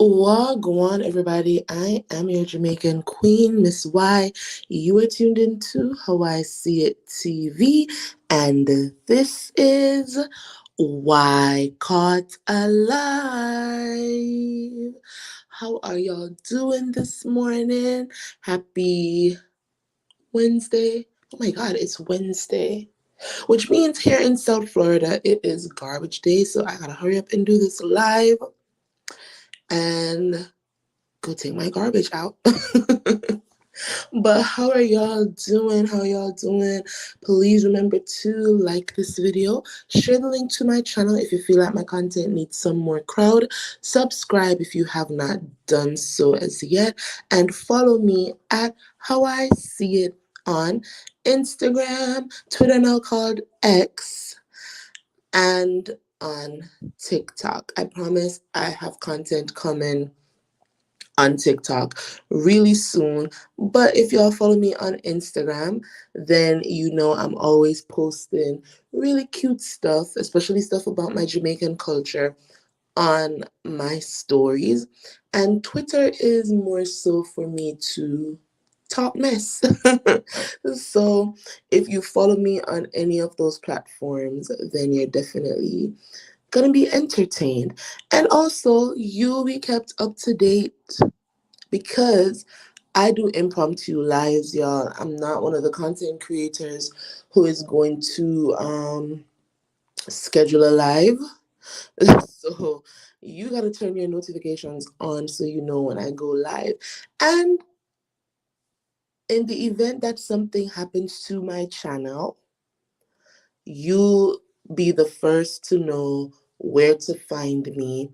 Wagwan, everybody. I am your Jamaican queen, Miss Y. You are tuned into How I See It TV, and this is Why Caught Alive. How are y'all doing this morning? Happy Wednesday. Oh my God, it's Wednesday. Which means here in South Florida, it is garbage day, so I gotta hurry up and do this live and go take my garbage out. But how are y'all doing? How y'all doing? Please remember to like this video, share the link to my channel if you feel like my content needs some more crowd, subscribe if you have not done so as yet, and follow me at How I See It on Instagram, Twitter now called X, and on TikTok. I promise I have content coming on TikTok really soon. But if y'all follow me on Instagram, then you know I'm always posting really cute stuff, especially stuff about my Jamaican culture on my stories. And Twitter is more so for me to talk mess. So if you follow me on any of those platforms, then you're definitely gonna be entertained. And also, you'll be kept up to date because I do impromptu lives, y'all. I'm not one of the content creators who is going to schedule a live. So you gotta turn your notifications on so you know when I go live. And in the event that something happens to my channel, you'll be the first to know where to find me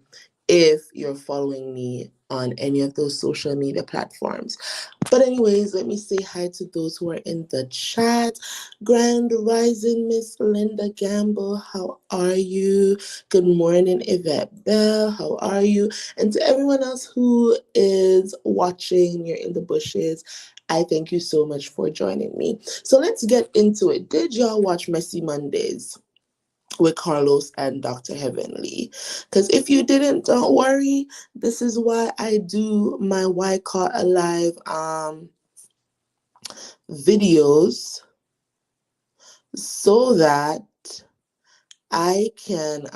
if you're following me on any of those social media platforms. But anyways, let me say hi to those who are in the chat. Grand Rising, Miss Linda Gamble, how are you? Good morning, Yvette Bell, how are you? And to everyone else who is watching, you're in the bushes, I thank you so much for joining me. So let's get into it. Did y'all watch Messy Mondays with Carlos and Dr. Heavenly? Because if you didn't, don't worry. This is why I do my Why Caught Alive videos, so that I can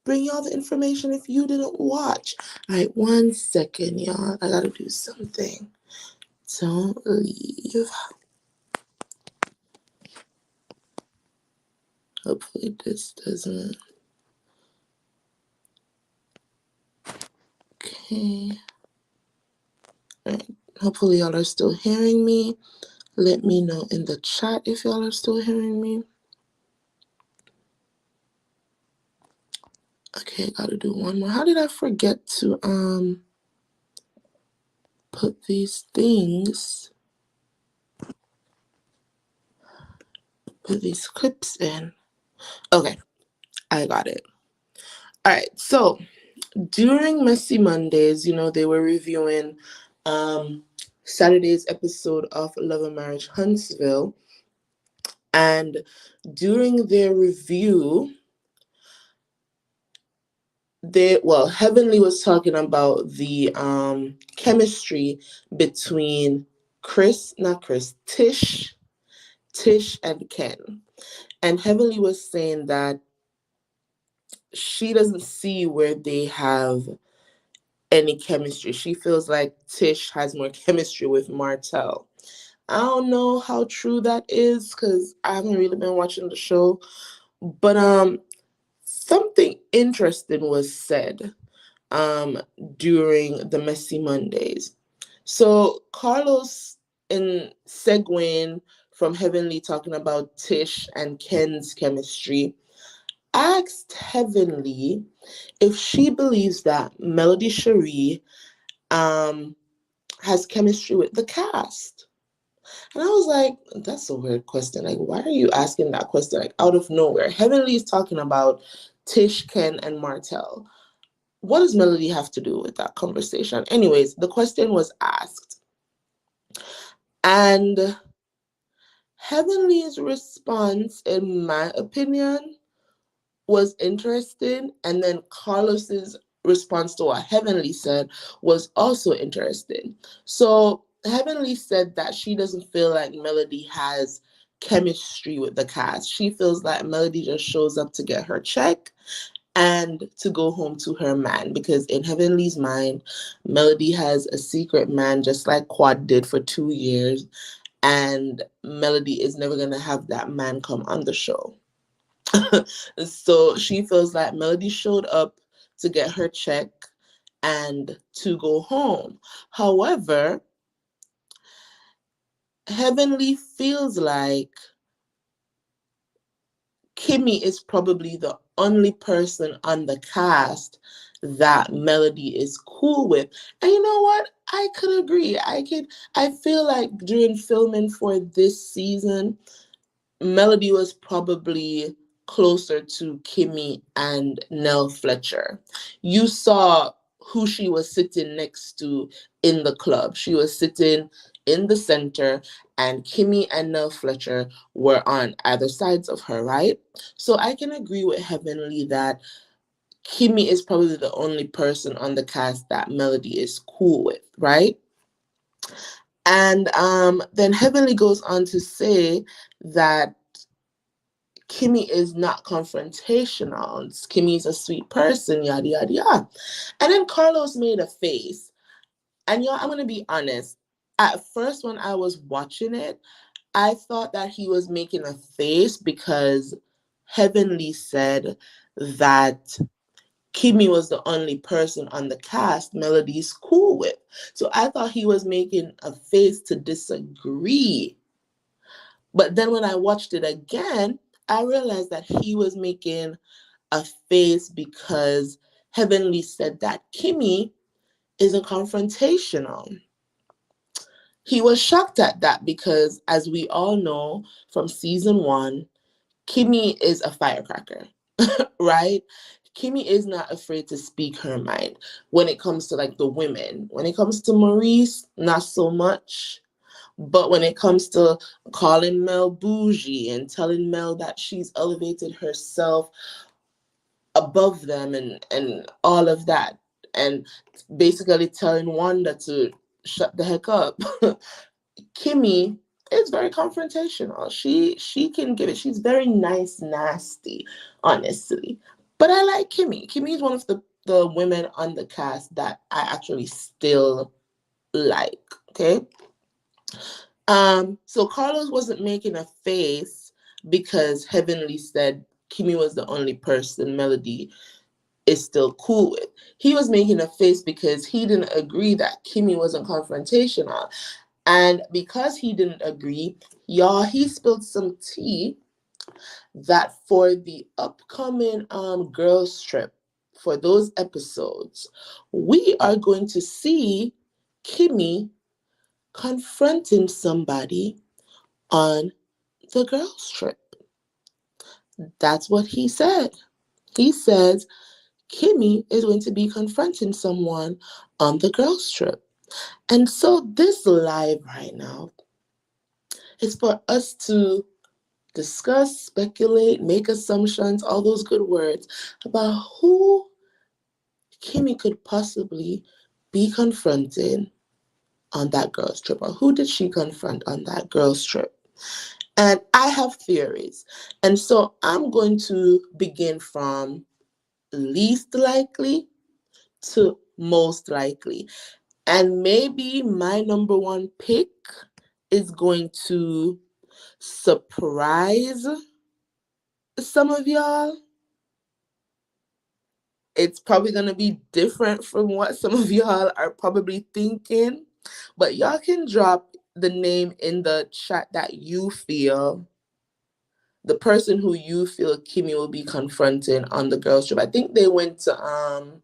bring y'all the information if you didn't watch. All right, 1 second, y'all. I gotta do something. Don't leave. Hopefully this doesn't. Okay. All right. Hopefully y'all are still hearing me. Let me know in the chat if y'all are still hearing me. Okay, gotta do one more. How did I forget to put these things, put these clips in? Okay, I got it. All right, so during Messy Mondays, you know, they were reviewing Saturday's episode of Love and Marriage Huntsville. And during their review, Heavenly was talking about the chemistry between Tish and Ken. And Heavenly was saying that she doesn't see where they have any chemistry. She feels like Tish has more chemistry with Martell. I don't know how true that is because I haven't really been watching the show. But something interesting was said during the Messy Mondays. So Carlos, in segueing from Heavenly talking about Tish and Ken's chemistry, asked Heavenly if she believes that Melody Cherie has chemistry with the cast. And I was like, that's a weird question. Like, why are you asking that question, like, out of nowhere? Heavenly is talking about Tish, Ken, and Martell. What does Melody have to do with that conversation? Anyways, the question was asked. And Heavenly's response, in my opinion, was interesting, and then Carlos's response to what Heavenly said was also interesting. So Heavenly said that she doesn't feel like Melody has chemistry with the cast. She feels like Melody just shows up to get her check and to go home to her man, because in Heavenly's mind, Melody has a secret man just like Quad did for 2 years, and Melody is never gonna have that man come on the show. So she feels like Melody showed up to get her check and to go home. However, Heavenly feels like Kimmy is probably the only person on the cast that Melody is cool with. And you know what? I could agree. I feel like during filming for this season, Melody was probably closer to Kimmy and Nell Fletcher. You saw who she was sitting next to in the club. She was sitting in the center, and Kimmy and Nell Fletcher were on either sides of her, right? So I can agree with Heavenly that Kimmy is probably the only person on the cast that Melody is cool with, right? And then Heavenly goes on to say that Kimmy is not confrontational. Kimmy's a sweet person, yada, yada, yada. And then Carlos made a face. And y'all, I'm going to be honest. At first, when I was watching it, I thought that he was making a face because Heavenly said that Kimmy was the only person on the cast Melody's cool with. So I thought he was making a face to disagree. But then when I watched it again, I realized that he was making a face because Heavenly said that Kimmy isn't confrontational. He was shocked at that because, as we all know from season one, Kimmy is a firecracker, right? Kimmy is not afraid to speak her mind when it comes to like the women. When it comes to Maurice, not so much. But when it comes to calling Mel bougie and telling Mel that she's elevated herself above them and all of that, and basically telling Wanda to shut the heck up, Kimmy is very confrontational. She can give it. She's very nice, nasty, honestly. But I like Kimmy. Kimmy is one of the women on the cast that I actually still like. Okay. So Carlos wasn't making a face because Heavenly said Kimmy was the only person Melody is still cool with. He was making a face because he didn't agree that Kimmy wasn't confrontational. And because he didn't agree, y'all, he spilled some tea that for the upcoming girls trip, for those episodes, we are going to see Kimmy confronting somebody on the girls trip. That's what he said. He says Kimmy is going to be confronting someone on the girls trip. And so this live right now is for us to discuss, speculate, make assumptions, all those good words about who Kimmy could possibly be confronting on that girls trip, or who did she confront on that girls trip. And I have theories. And so I'm going to begin from least likely to most likely. And maybe my number one pick is going to surprise some of y'all. It's probably going to be different from what some of y'all are probably thinking. But y'all can drop the name in the chat that you feel, the person who you feel Kimmy will be confronting on the girls trip. I think they went to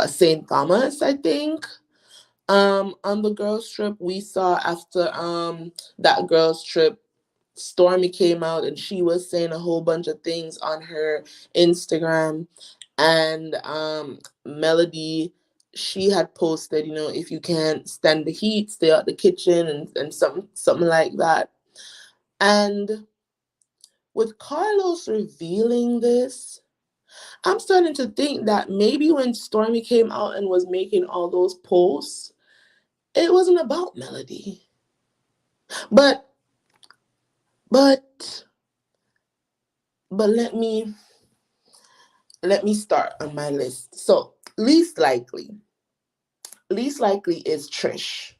St. Thomas, I think. On the girls trip, we saw after that girls trip, Stormy came out and she was saying a whole bunch of things on her Instagram. And Melody, she had posted, if you can't stand the heat, stay out the kitchen, and something like that. And with Carlos revealing this, I'm starting to think that maybe when Stormy came out and was making all those posts, it wasn't about Melody. But but but let me start on my list. So least likely is Trish.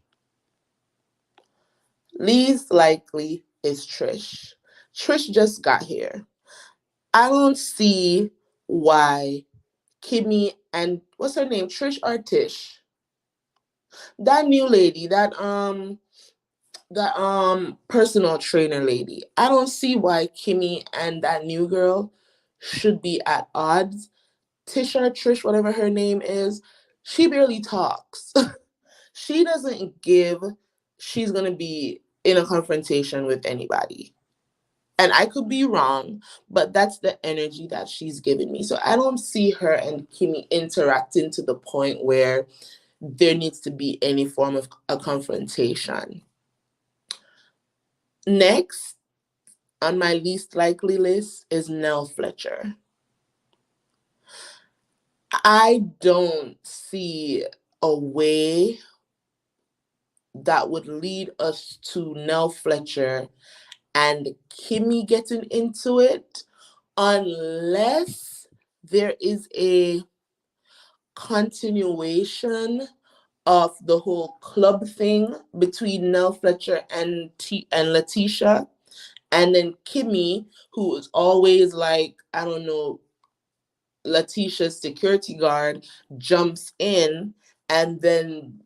Least likely is Trish. Trish just got here. I don't see why Kimmy and what's her name? Trish or Tish? That new lady, that personal trainer lady. I don't see why Kimmy and that new girl should be at odds. Tish or Trish, whatever her name is, she barely talks. She doesn't give she's gonna be in a confrontation with anybody. And I could be wrong, but that's the energy that she's giving me. So I don't see her and Kimmy interacting to the point where there needs to be any form of a confrontation. Next on my least likely list is Nell Fletcher. I don't see a way that would lead us to Nell Fletcher and Kimmy getting into it unless there is a continuation of the whole club thing between Nell Fletcher and Letitia, and then Kimmy, who is always like, I don't know, Letitia's security guard, jumps in, and then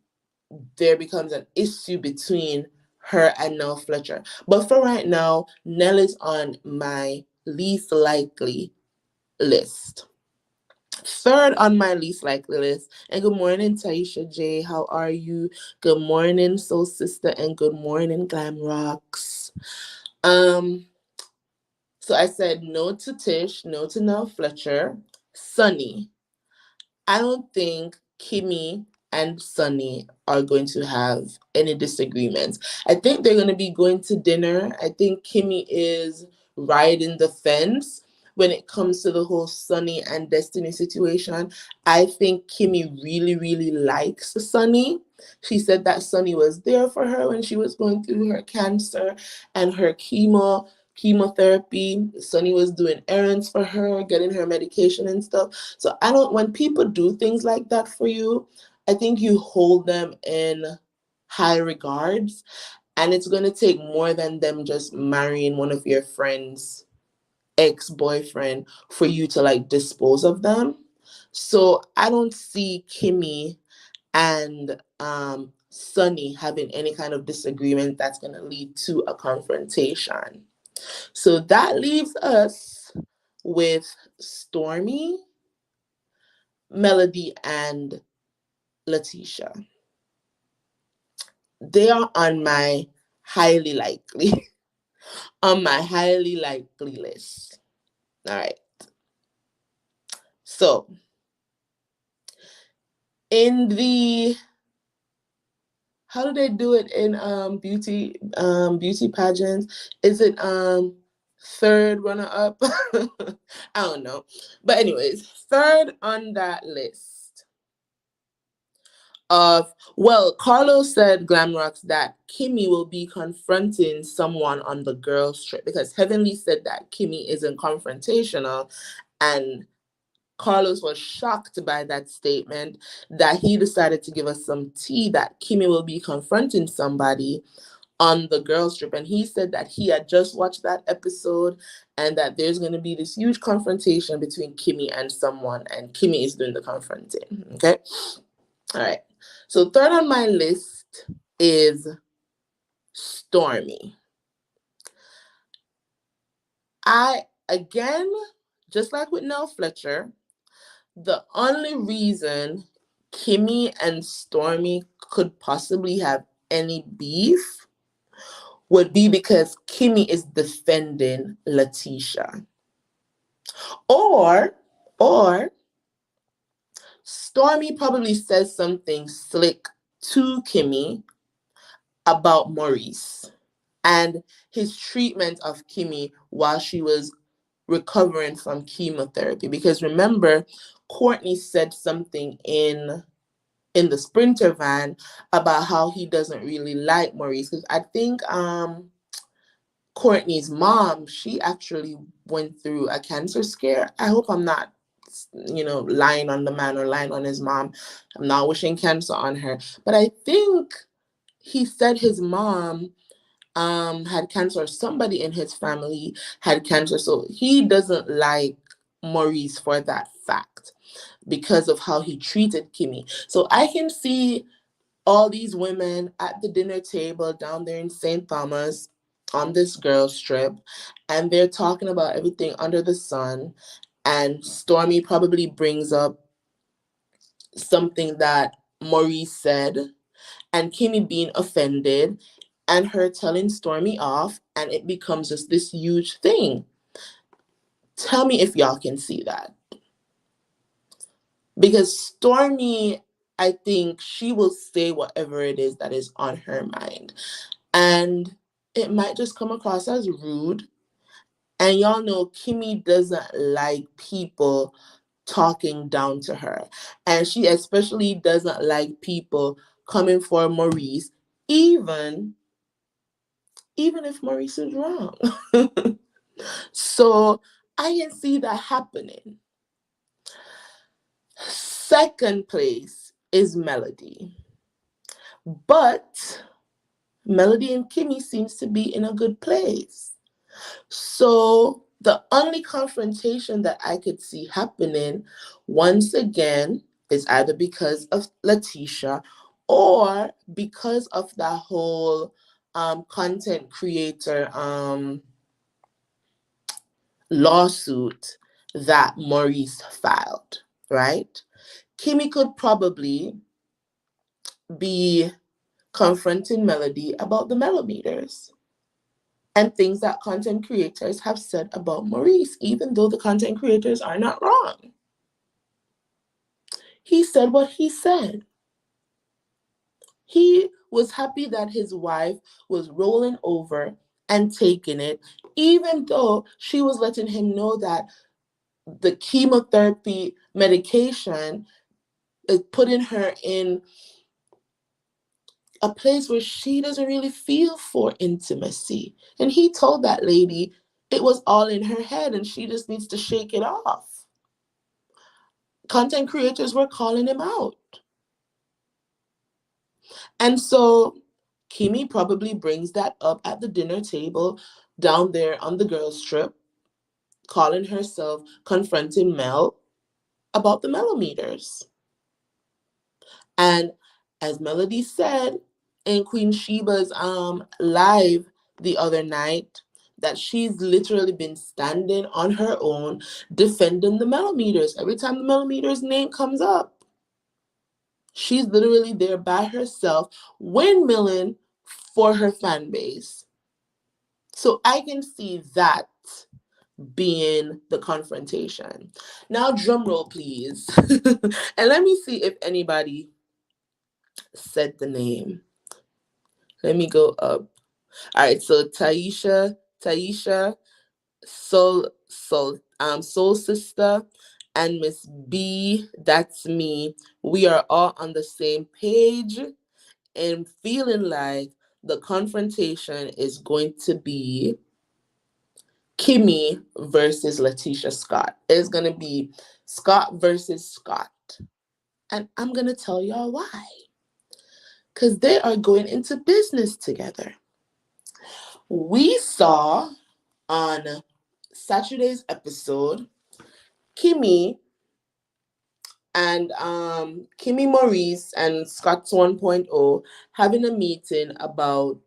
there becomes an issue between her and Nell Fletcher. But for right now, Nell is on my least likely list. Third on my least likely list, and good morning, Taisha J. How are you? Good morning, Soul Sister, and good morning, Glam Rocks. So I said no to Tish, no to Nell Fletcher. Sunny. I don't think Kimmy and Sunny are going to have any disagreements. I think they're going to be going to dinner. I think Kimmy is riding the fence when it comes to the whole Sunny and Destiny situation. I think Kimmy really, really likes Sunny. She said that Sunny was there for her when she was going through her cancer and her chemotherapy. Sunny was doing errands for her, getting her medication and stuff. So when people do things like that for you, I think you hold them in high regards. And it's going to take more than them just marrying one of your friends' ex-boyfriend for you to like dispose of them. So I don't see Kimmy and Sunny having any kind of disagreement that's going to lead to a confrontation. So that leaves us with Stormy, Melody, and Letitia. They are on my highly likely list. All right. So in the how do they do it in beauty pageants? Is it third runner up? I don't know. But anyways, third on that list Carlos said, Glamrox, that Kimmy will be confronting someone on the girls trip because Heavenly said that Kimmy isn't confrontational, and Carlos was shocked by that statement, that he decided to give us some tea that Kimmy will be confronting somebody on the girls trip. And he said that he had just watched that episode and that there's going to be this huge confrontation between Kimmy and someone, and Kimmy is doing the confronting. Okay. All right. So third on my list is Stormy. Again, just like with Nell Fletcher, the only reason Kimmy and Stormy could possibly have any beef would be because Kimmy is defending Letitia. Or Stormy probably says something slick to Kimmy about Maurice. and his treatment of Kimmy while she was recovering from chemotherapy. Because remember, Courtney said something in the Sprinter van about how he doesn't really like Maurice. Because I think Courtney's mom, she actually went through a cancer scare. I hope I'm not, lying on the man or lying on his mom. I'm not wishing cancer on her. But I think he said his mom had cancer, or somebody in his family had cancer. So he doesn't like Maurice for that fact because of how he treated Kimmy. So I can see all these women at the dinner table down there in St. Thomas on this girls trip, and they're talking about everything under the sun. And Stormy probably brings up something that Maurice said, and Kimmy being offended, and her telling Stormy off, and it becomes just this huge thing. Tell me if y'all can see that. Because Stormy, I think she will say whatever it is that is on her mind. And it might just come across as rude. And y'all know Kimmy doesn't like people talking down to her. And she especially doesn't like people coming for Maurice, even if Maurice is wrong. So I can see that happening. Second place is Melody. But Melody and Kimmy seems to be in a good place. So the only confrontation that I could see happening once again is either because of Letitia or because of that whole content creator lawsuit that Maurice filed, right? Kimmy could probably be confronting Melody about the millimeters and things that content creators have said about Maurice, even though the content creators are not wrong. He said what he said. He was happy that his wife was rolling over and taking it, even though she was letting him know that the chemotherapy medication is putting her in a place where she doesn't really feel for intimacy. And he told that lady it was all in her head and she just needs to shake it off. Content creators were calling him out. And so Kimmy probably brings that up at the dinner table down there on the girls' trip, calling herself confronting Mel about the millimeters. And as Melody said in Queen Sheba's live the other night, that she's literally been standing on her own defending the millimeters. Every time the millimeters name comes up, she's literally there by herself, windmilling for her fan base. So I can see that being the confrontation. Now, drum roll, please. And let me see if anybody said the name. Let me go up. All right, so Taisha, Soul Sister, and Miss B, that's me. We are all on the same page and feeling like the confrontation is going to be Kimmy versus Letitia Scott. It's going to be Scott versus Scott. And I'm going to tell y'all why. Because they are going into business together. We saw on Saturday's episode Kimmy and Kimmy Maurice and Scott's 1.0 having a meeting about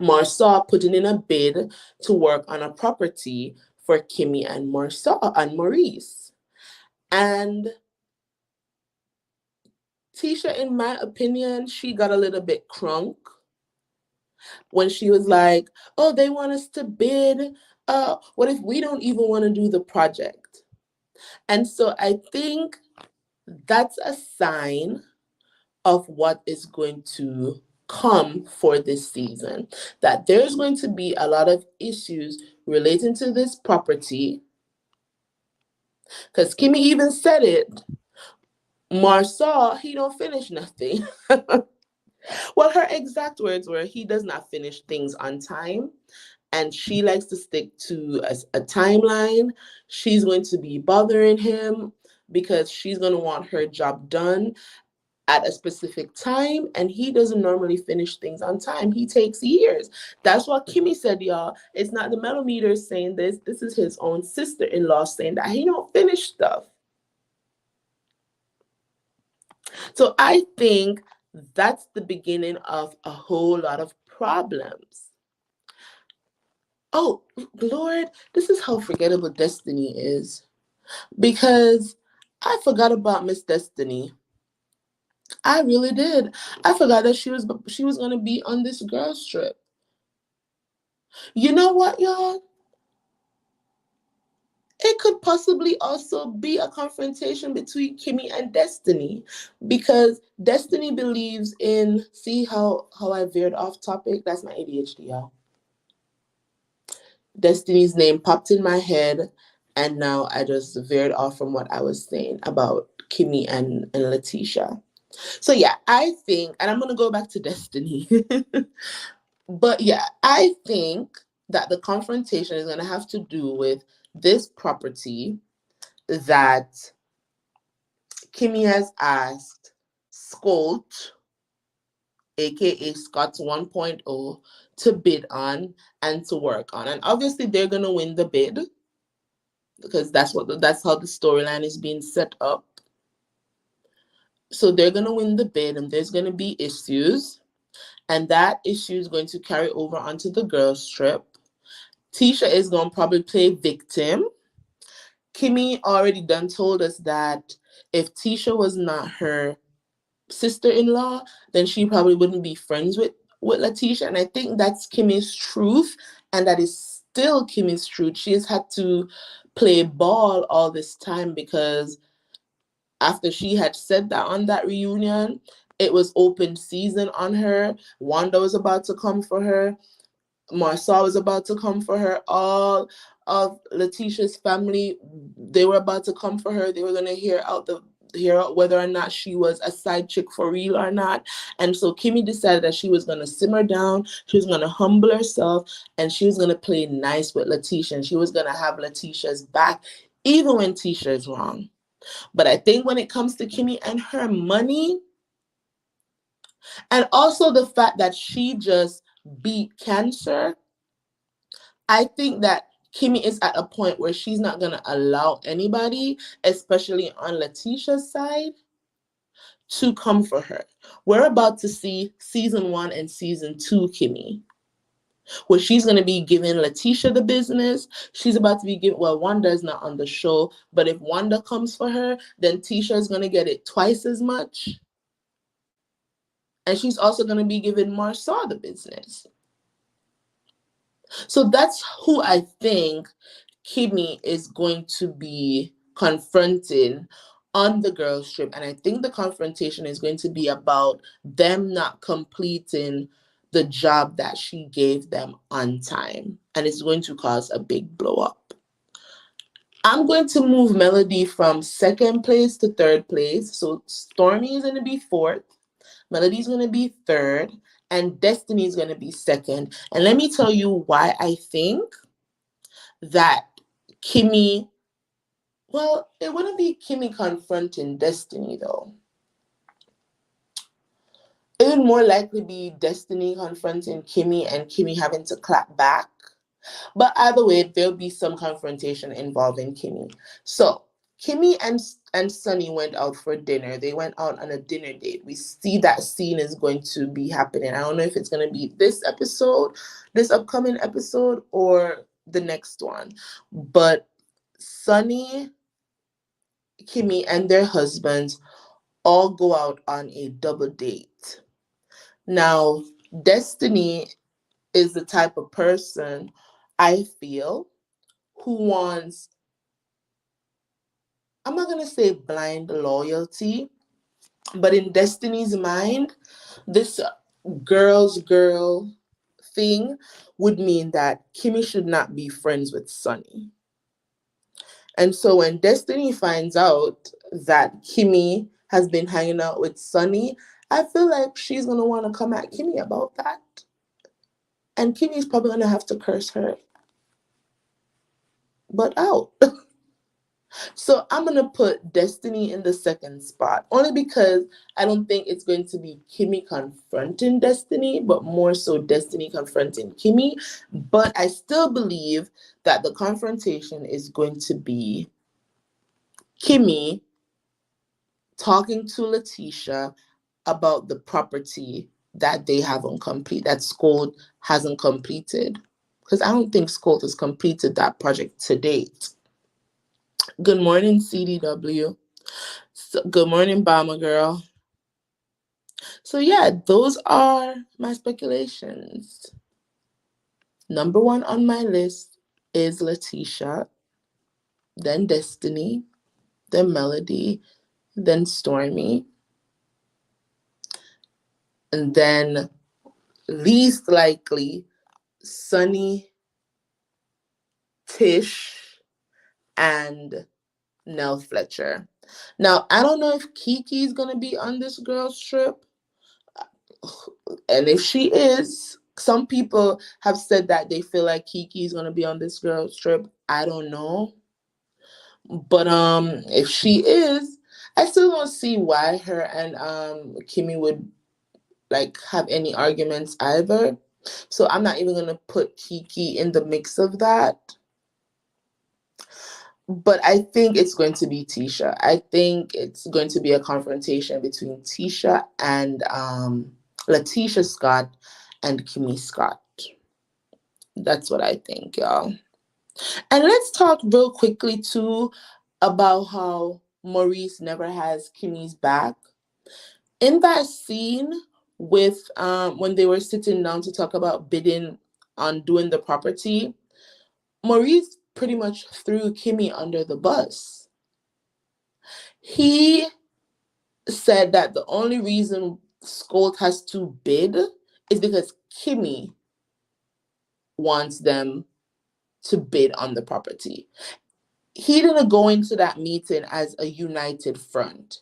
Marsaw putting in a bid to work on a property for Kimmy and Marsaw and Maurice. And Tisha, in my opinion, she got a little bit crunk when she was like, oh, they want us to bid. What if we don't even want to do the project? And so I think that's a sign of what is going to come for this season. That there's going to be a lot of issues relating to this property. Because Kimmy even said it. Marsaw, he don't finish nothing. Well, her exact words were, he does not finish things on time. And she likes to stick to a timeline. She's going to be bothering him because she's going to want her job done at a specific time, and he doesn't normally finish things on time. He takes years. That's what Kimmy said, y'all. It's not the melometer saying this. This is his own sister-in-law saying that he don't finish stuff. So I think that's the beginning of a whole lot of problems. Oh, Lord, this is how forgettable Destiny is. Because I forgot about Miss Destiny. I really did. I forgot that she was gonna be on this girls trip. You know what, y'all? It could possibly also be a confrontation between Kimmy and Destiny, because Destiny believes in, see how I veered off topic? That's my ADHD, y'all. Destiny's name popped in my head, and now I just veered off from what I was saying about Kimmy and Letitia. So yeah, I think, and I'm gonna go back to Destiny. But yeah, I think that the confrontation is gonna have to do with this property that Kimmy has asked Scott, aka Scott 1.0, to bid on and to work on. And obviously they're gonna win the bid, because that's how the storyline is being set up. So they're gonna win the bid, and there's gonna be issues, and that issue is going to carry over onto the girls' trip. Tisha is gonna probably play victim. Kimmy already done told us that if Tisha was not her sister-in-law, then she probably wouldn't be friends with Letitia. And I think that's Kimmy's truth, and that is still Kimmy's truth. She has had to play ball all this time, because after she had said that on that reunion, it was open season on her. Wanda was about to come for her. Marcel was about to come for her. All of Letitia's family, they were about to come for her. They were gonna hear out whether or not she was a side chick for real or not. And so Kimmy decided that she was gonna simmer down, she was gonna humble herself, and she was gonna play nice with Letitia, and she was gonna have Letitia's back, even when Tisha is wrong. But I think when it comes to Kimmy and her money, and also the fact that she just beat cancer, I think that Kimmy is at a point where she's not going to allow anybody, especially on Letitia's side, to come for her. We're about to see season 1 and season 2 Kimmy, where she's going to be giving Letitia the business. She's about to be giving, well, Wanda is not on the show, but if Wanda comes for her, then Tisha is going to get it twice as much. And she's also going to be giving Marsaw the business. So that's who I think Kimmy is going to be confronting on the girls' trip. And I think the confrontation is going to be about them not completing the job that she gave them on time. And it's going to cause a big blow up. I'm going to move Melody from second place to third place. So Stormy is going to be fourth. Melody's going to be third. And Destiny is going to be second. And let me tell you why I think that Kimmy, well, it wouldn't be Kimmy confronting Destiny, though. It would more likely be Destiny confronting Kimmy and Kimmy having to clap back. But either way, there'll be some confrontation involving Kimmy. So Kimmy and Sunny went out for dinner. They went out on a dinner date. We see that scene is going to be happening. I don't know if it's going to be this episode, this upcoming episode, or the next one. But Sunny, Kimmy, and their husbands all go out on a double date. Now, Destiny is the type of person, I feel, who wants, I'm not going to say blind loyalty, but in Destiny's mind, this girl thing would mean that Kimmy should not be friends with Sunny. And so when Destiny finds out that Kimmy has been hanging out with Sunny, I feel like she's gonna want to come at Kimmy about that. And Kimmy's probably gonna have to curse her butt out. So I'm gonna put Destiny in the second spot, only because I don't think it's going to be Kimmy confronting Destiny, but more so Destiny confronting Kimmy. But I still believe that the confrontation is going to be Kimmy talking to Letitia about the property that they haven't complete, that Scold hasn't completed. Because I don't think Scold has completed that project to date. Good morning, CDW. So, good morning, Bama girl. So yeah, those are my speculations. Number one on my list is Letitia, then Destiny, then Melody, then Stormy, and then least likely Sunny, Tish, and Nell Fletcher. Now, I don't know if Kiki's gonna be on this girl's trip. And if she is, some people have said that they feel like Kiki's gonna be on this girl's trip. I don't know. But if she is, I still don't see why her and Kimmy would like have any arguments either. So I'm not even gonna put Kiki in the mix of that. But I think it's going to be Tisha. I think it's going to be a confrontation between Tisha and Letitia Scott and Kimmy Scott. That's what I think, y'all. And let's talk real quickly too about how Maurice never has Kimmy's back. In that scene with when they were sitting down to talk about bidding on doing the property, Maurice pretty much threw Kimmy under the bus. He said that the only reason Scold has to bid is because Kimmy wants them to bid on the property. He didn't go into that meeting as a united front.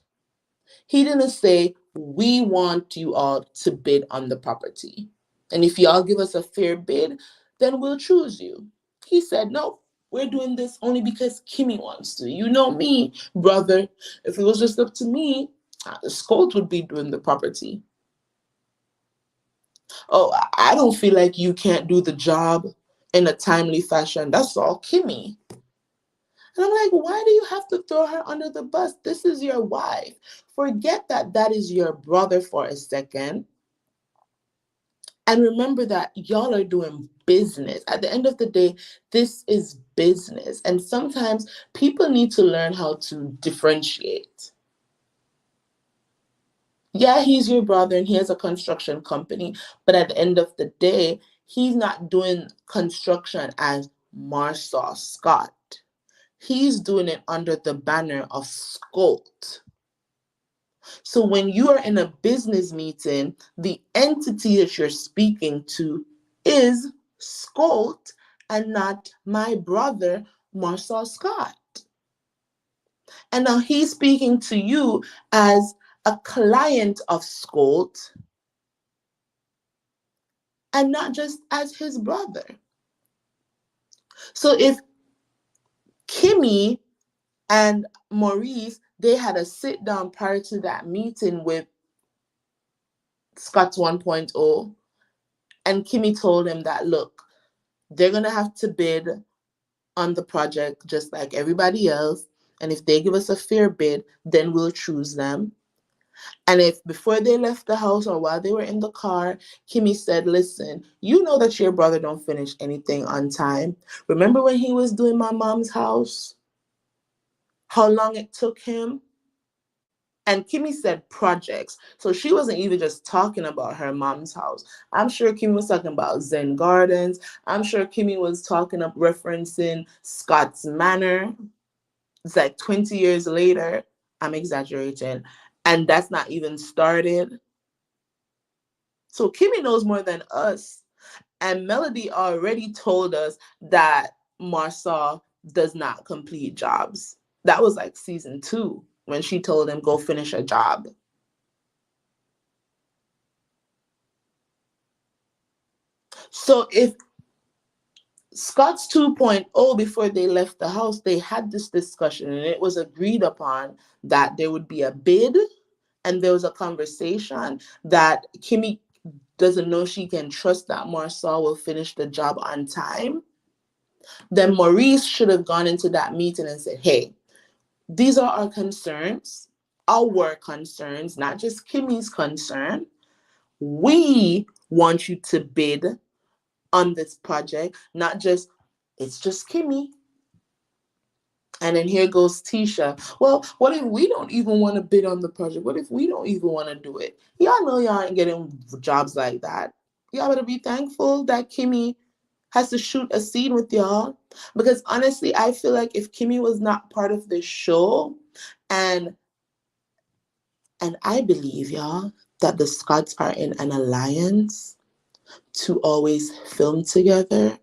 He didn't say, we want you all to bid on the property. And if y'all give us a fair bid, then we'll choose you. He said, no, we're doing this only because Kimmy wants to. You know me, brother. If it was just up to me, Scold would be doing the property. Oh, I don't feel like you can't do the job in a timely fashion. That's all Kimmy. And I'm like, why do you have to throw her under the bus? This is your wife. Forget that that is your brother for a second. And remember that y'all are doing business. At the end of the day, this is business. And sometimes people need to learn how to differentiate. Yeah, he's your brother and he has a construction company. But at the end of the day, he's not doing construction as Marsaw Scott. He's doing it under the banner of Scold. So when you are in a business meeting, the entity that you're speaking to is Scold and not my brother, Marsaw Scott. And now he's speaking to you as a client of Scold and not just as his brother. So if Kimmy and Maurice, they had a sit down prior to that meeting with Scott 1.0, and Kimmy told him that, look, they're going to have to bid on the project just like everybody else. And if they give us a fair bid, then we'll choose them. And if before they left the house or while they were in the car, Kimmy said, listen, you know that your brother don't finish anything on time. Remember when he was doing my mom's house? How long it took him? And Kimmy said projects. So she wasn't even just talking about her mom's house. I'm sure Kimmy was talking about Zen Gardens. I'm sure Kimmy was talking of referencing Scott's Manor. It's like 20 years later. I'm exaggerating. And that's not even started. So Kimmy knows more than us. And Melody already told us that Marcel does not complete jobs. That was like season 2 when she told him go finish a job. So if Scott's 2.0, before they left the house, they had this discussion and it was agreed upon that there would be a bid, and there was a conversation that Kimmy doesn't know she can trust that Marcel will finish the job on time. Then Maurice should have gone into that meeting and said, hey, these are our concerns, not just Kimmy's concern. We want you to bid on this project, not just, it's just Kimmy. And then here goes Tisha. Well, what if we don't even want to bid on the project? What if we don't even want to do it? Y'all know y'all ain't getting jobs like that. Y'all better be thankful that Kimmy has to shoot a scene with y'all. Because honestly, I feel like if Kimmy was not part of this show, and I believe, y'all, that the Scotts are in an alliance to always film together.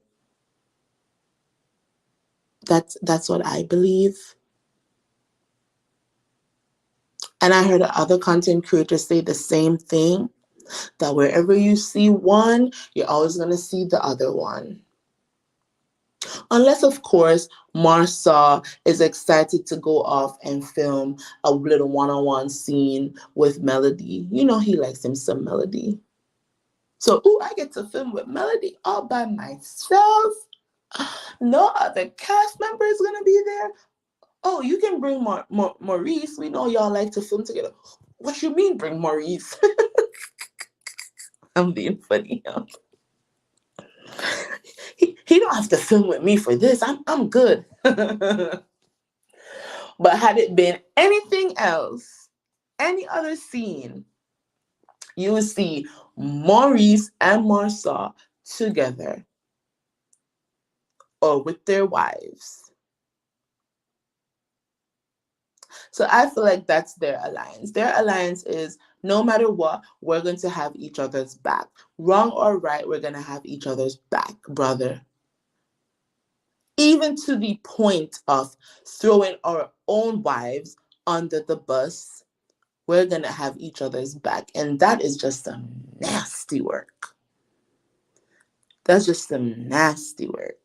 That's what I believe. And I heard other content creators say the same thing, that wherever you see one, you're always going to see the other one. Unless, of course, Marcel is excited to go off and film a little one-on-one scene with Melody. You know he likes him some Melody. So, I get to film with Melody all by myself. No other cast member is going to be there. Oh, you can bring Maurice. We know y'all like to film together. What you mean bring Maurice? I'm being funny. He don't have to film with me for this. I'm good. But had it been anything else, any other scene, you would see Maurice and Marcel together or with their wives. So I feel like that's their alliance. Their alliance is no matter what, we're going to have each other's back. Wrong or right, we're going to have each other's back, brother. Even to the point of throwing our own wives under the bus, we're going to have each other's back. And that is just some nasty work. That's just some nasty work.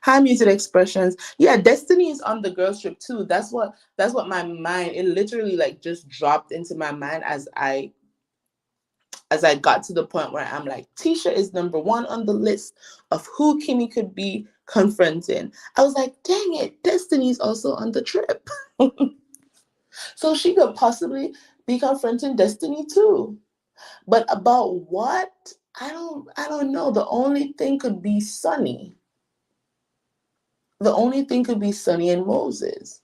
Hi, Muted Expressions. Yeah, Destiny is on the girls trip too. That's what my mind, it literally like just dropped into my mind as I got to the point where I'm like, Tisha is number 1 on the list of who Kimmy could be confronting. I was like, dang it, Destiny's also on the trip. So she could possibly be confronting Destiny too. But about what? I don't know. The only thing could be Sunny. The only thing could be Sunny and Moses.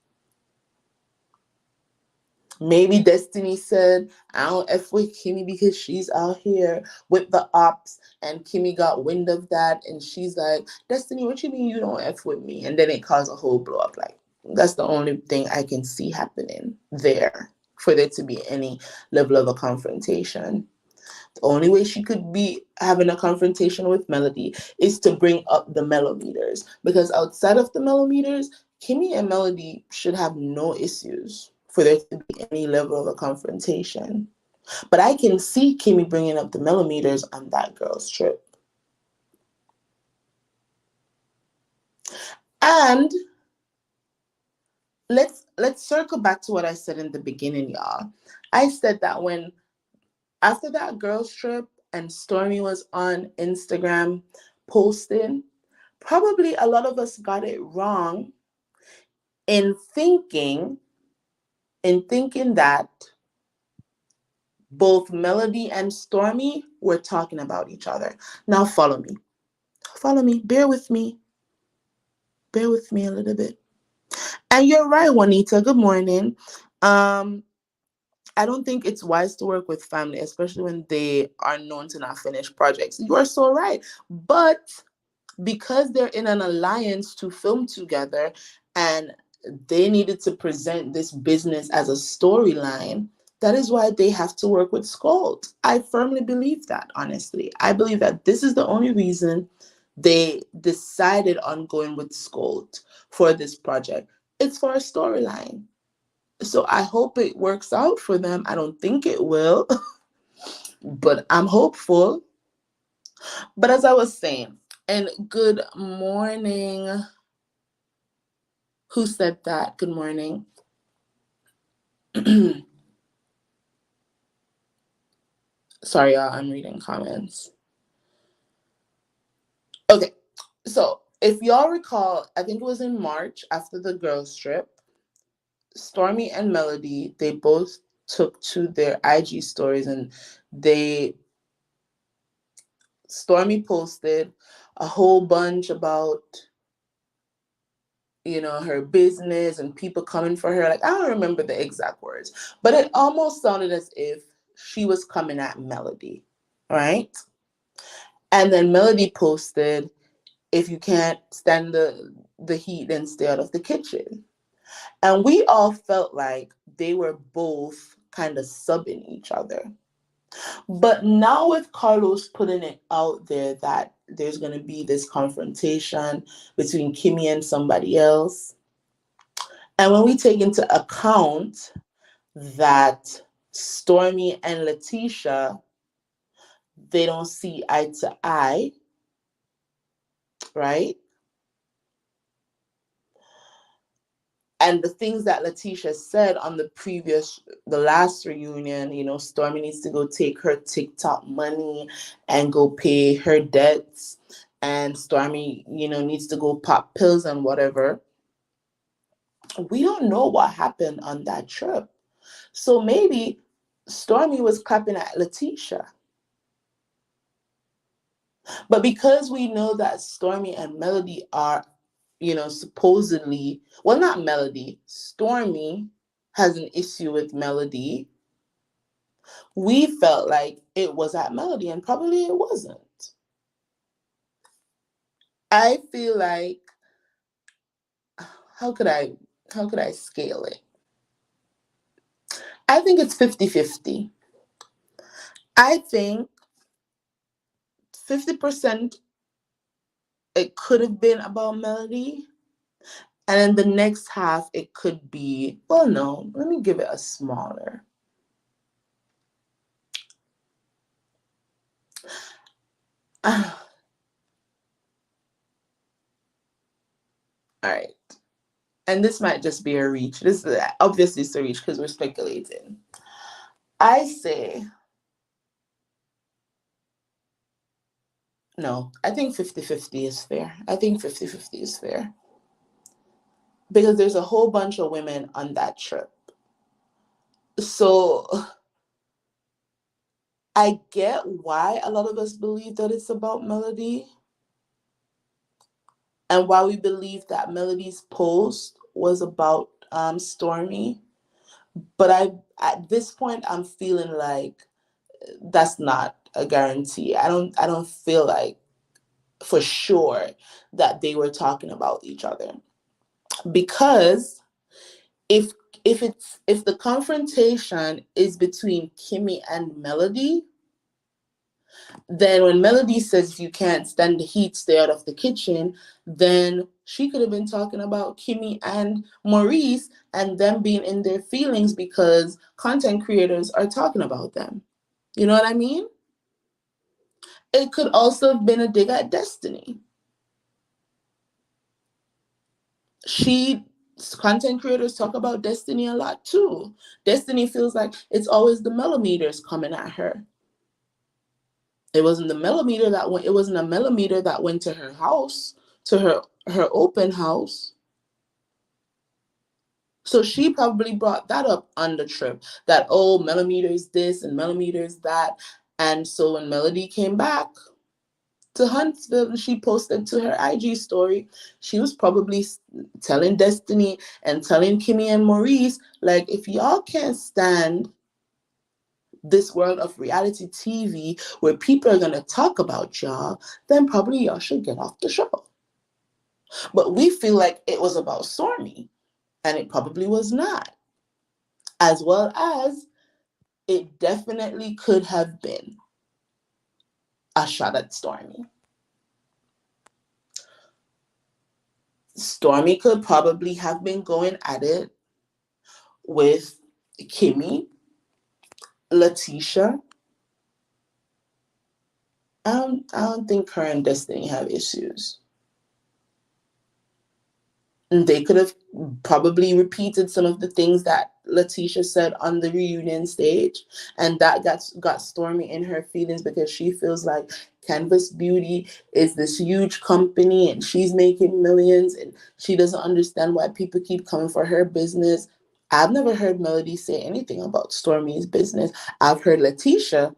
Maybe Destiny said, I don't F with Kimmy because she's out here with the ops, and Kimmy got wind of that, and she's like, Destiny, what you mean you don't F with me? And then it caused a whole blow up. Like, that's the only thing I can see happening there for there to be any level of a confrontation. The only way she could be having a confrontation with Melody is to bring up the mellometers, because outside of the mellometers, Kimmy and Melody should have no issues for there to be any level of a confrontation. But I can see Kimmy bringing up the mellometers on that girl's trip. And let's circle back to what I said in the beginning, y'all. I said that after that girls trip and Stormy was on Instagram posting, probably a lot of us got it wrong in thinking that both Melody and Stormy were talking about each other. Now follow me, bear with me a little bit. And you're right, Juanita, good morning. I don't think it's wise to work with family, especially when they are known to not finish projects. You are so right. But because they're in an alliance to film together and they needed to present this business as a storyline, That is why they have to work with Scold. I firmly believe that, honestly. I believe that this is the only reason they decided on going with Scold for this project. It's for a storyline. So I hope it works out for them. I don't think it will, but I'm hopeful. But as I was saying, and good morning. Who said that? Good morning. Sorry, y'all, I'm reading comments. Okay, so if y'all recall, I think it was in March after the girls trip, Stormy and Melody, they both took to their IG stories and Stormy posted a whole bunch about, her business and people coming for her. Like, I don't remember the exact words, but it almost sounded as if she was coming at Melody, right? And then Melody posted, if you can't stand the heat, then stay out of the kitchen. And we all felt like they were both kind of subbing each other. But now with Carlos putting it out there that there's going to be this confrontation between Kimmy and somebody else, and when we take into account that Stormy and Letitia, they don't see eye to eye, right? And the things that Letitia said on the last reunion, Stormy needs to go take her TikTok money and go pay her debts. And Stormy, needs to go pop pills and whatever. We don't know what happened on that trip. So maybe Stormy was clapping at Letitia. But because we know that Stormy and Melody are, supposedly, well, not Melody, Stormy has an issue with Melody, we felt like it was at Melody, and probably it wasn't. I feel like, how could I scale it? I think it's 50-50. I think 50% it could have been about Melody. And then the next half, it could be, well, no, let me give it a smaller. All right. And this might just be a reach. This is obviously it's a reach because we're speculating. I say, no, I think 50-50 is fair. I think 50-50 is fair. Because there's a whole bunch of women on that trip. So I get why a lot of us believe that it's about Melody. And why we believe that Melody's post was about Stormy. But at this point, I'm feeling like that's not a guarantee. I don't feel like for sure that they were talking about each other. Because if the confrontation is between Kimmy and Melody, then when Melody says if you can't stand the heat, stay out of the kitchen, then she could have been talking about Kimmy and Maurice and them being in their feelings because content creators are talking about them. You know what I mean? It could also have been a dig at Destiny. Content creators talk about Destiny a lot too. Destiny feels like it's always the millimeters coming at her. It wasn't a millimeter that went to her house, to her open house. So she probably brought that up on the trip, that, oh, millimeter is this and millimeter is that. And so when Melody came back to Huntsville and she posted to her IG story, she was probably telling Destiny and telling Kimmy and Maurice, like, if y'all can't stand this world of reality TV where people are going to talk about y'all, then probably y'all should get off the show. But we feel like it was about Stormy, and it probably was not. As well as it definitely could have been a shot at Stormy. Stormy could probably have been going at it with Kimmy, Letitia. I don't think her and Destiny have issues. And they could have probably repeated some of the things that Letitia said on the reunion stage, and that got Stormy in her feelings because she feels like Canvas Beauty is this huge company and she's making millions, and she doesn't understand why people keep coming for her business. I've never heard Melody say anything about Stormy's business. I've heard Letitia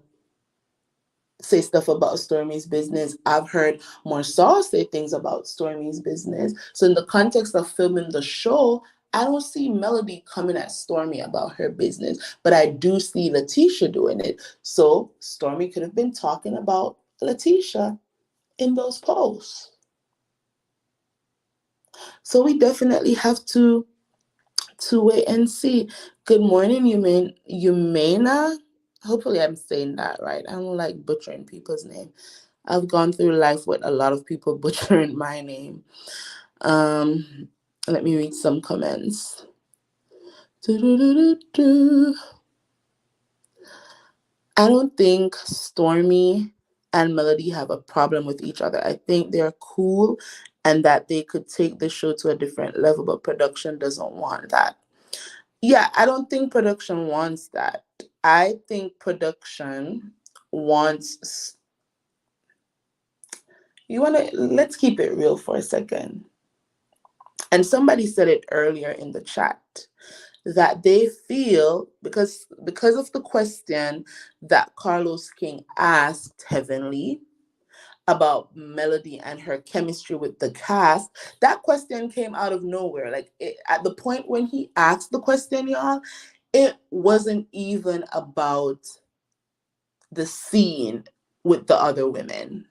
say stuff about Stormy's business. I've heard Marcel say things about Stormy's business. So in the context of filming the show, I don't see Melody coming at Stormy about her business, but I do see Letitia doing it. So Stormy could have been talking about Letitia in those posts. So we definitely have to wait and see. Good morning, Yumena. Hopefully I'm saying that right. I don't like butchering people's name. I've gone through life with a lot of people butchering my name. Um, Let me read some comments. I don't think Stormy and Melody have a problem with each other. I think they're cool and that they could take the show to a different level, but production doesn't want that. Yeah, I don't think production wants that. I think production wants. Let's keep it real for a second. And somebody said it earlier in the chat that they feel because of the question that Carlos King asked Heavenly about Melody and her chemistry with the cast, that question came out of nowhere. At the point when he asked the question, y'all, it wasn't even about the scene with the other women.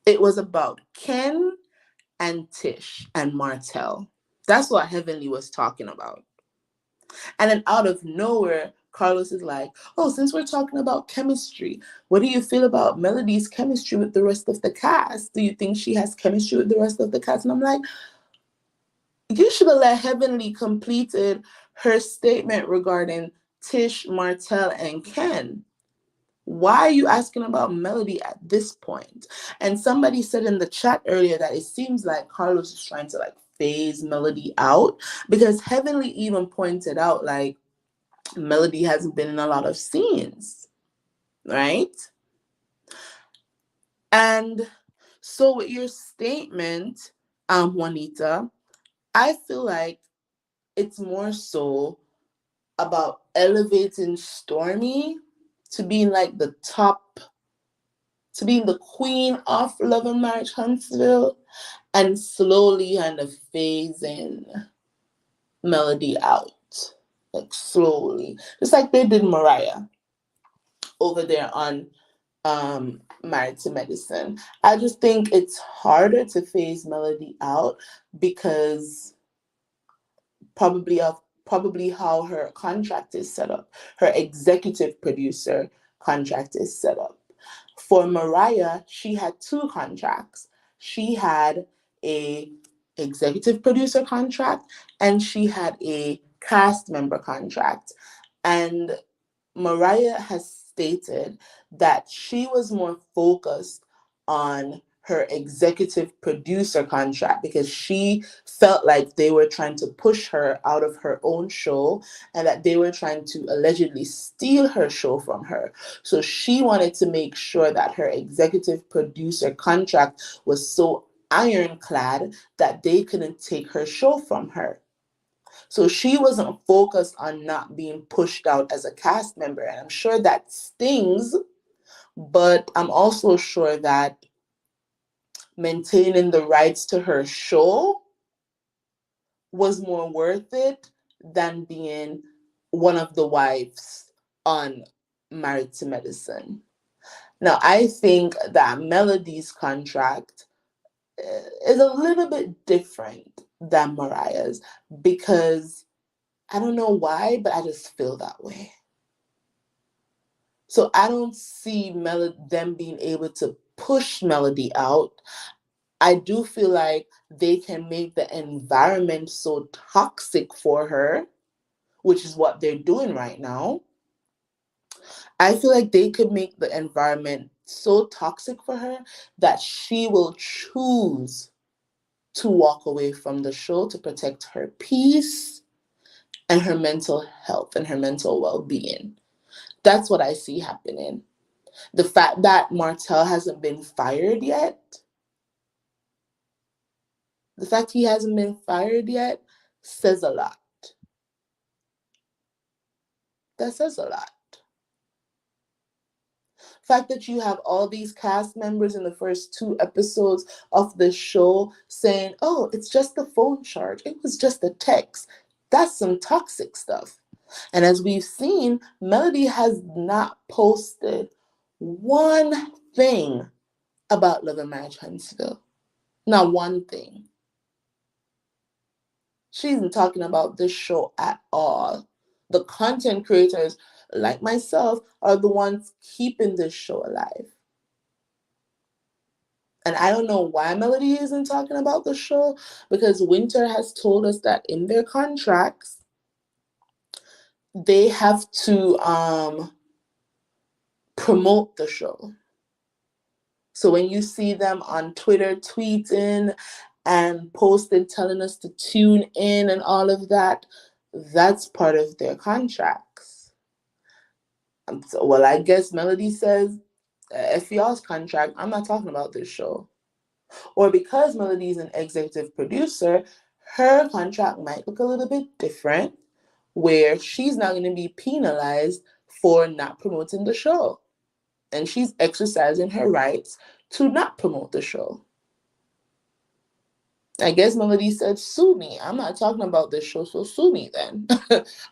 It was about Ken and Tish and Martell. That's what Heavenly was talking about. And then out of nowhere, Carlos is like, oh, since we're talking about chemistry, what do you feel about Melody's chemistry with the rest of the cast? Do you think she has chemistry with the rest of the cast? And I'm like, you should have let Heavenly completed her statement regarding Tish, Martell, and Ken. Why are you asking about Melody at this point? And somebody said in the chat earlier that it seems like Carlos is trying to phase Melody out, because Heavenly even pointed out Melody hasn't been in a lot of scenes, right? And so with your statement, Juanita, I feel like it's more so about elevating Stormy to being the top, to being the queen of Love and Marriage Huntsville, and slowly kind of phasing Melody out. Slowly. Just like they did Mariah over there on Married to Medicine. I just think it's harder to phase Melody out because probably how her contract is set up. Her executive producer contract is set up. For Mariah, she had two contracts. She had a executive producer contract and she had a cast member contract. And Mariah has stated that she was more focused on her executive producer contract because she felt like they were trying to push her out of her own show and that they were trying to allegedly steal her show from her. So she wanted to make sure that her executive producer contract was so ironclad that they couldn't take her show from her. So she wasn't focused on not being pushed out as a cast member. And I'm sure that stings, but I'm also sure that maintaining the rights to her show was more worth it than being one of the wives on Married to Medicine. Now, I think that Melody's contract is a little bit different than Mariah's because I don't know why, but I just feel that way. So I don't see them being able to push Melody out. I do feel like they can make the environment so toxic for her, which is what they're doing right now. I feel like they could make the environment so toxic for her that she will choose to walk away from the show to protect her peace and her mental health and her mental well-being. That's what I see happening. The fact that Martell hasn't been fired yet, the fact he hasn't been fired yet says a lot. That says a lot. The fact that you have all these cast members in the first 2 episodes of the show saying, oh, it's just the phone charge. It was just a text. That's some toxic stuff. And as we've seen, Melody has not posted one thing about Love and Marriage Huntsville. Not one thing. She isn't talking about this show at all. The content creators, like myself, are the ones keeping this show alive. And I don't know why Melody isn't talking about the show, because Winter has told us that in their contracts, they have to promote the show. So when you see them on Twitter tweeting and posting telling us to tune in and all of that, that's part of their contracts. So, well, I guess Melody says, if y'all's contract, I'm not talking about this show. Or because Melody is an executive producer, her contract might look a little bit different, where she's not going to be penalized for not promoting the show. And she's exercising her rights to not promote the show. I guess Melody said, sue me. I'm not talking about this show, so sue me then.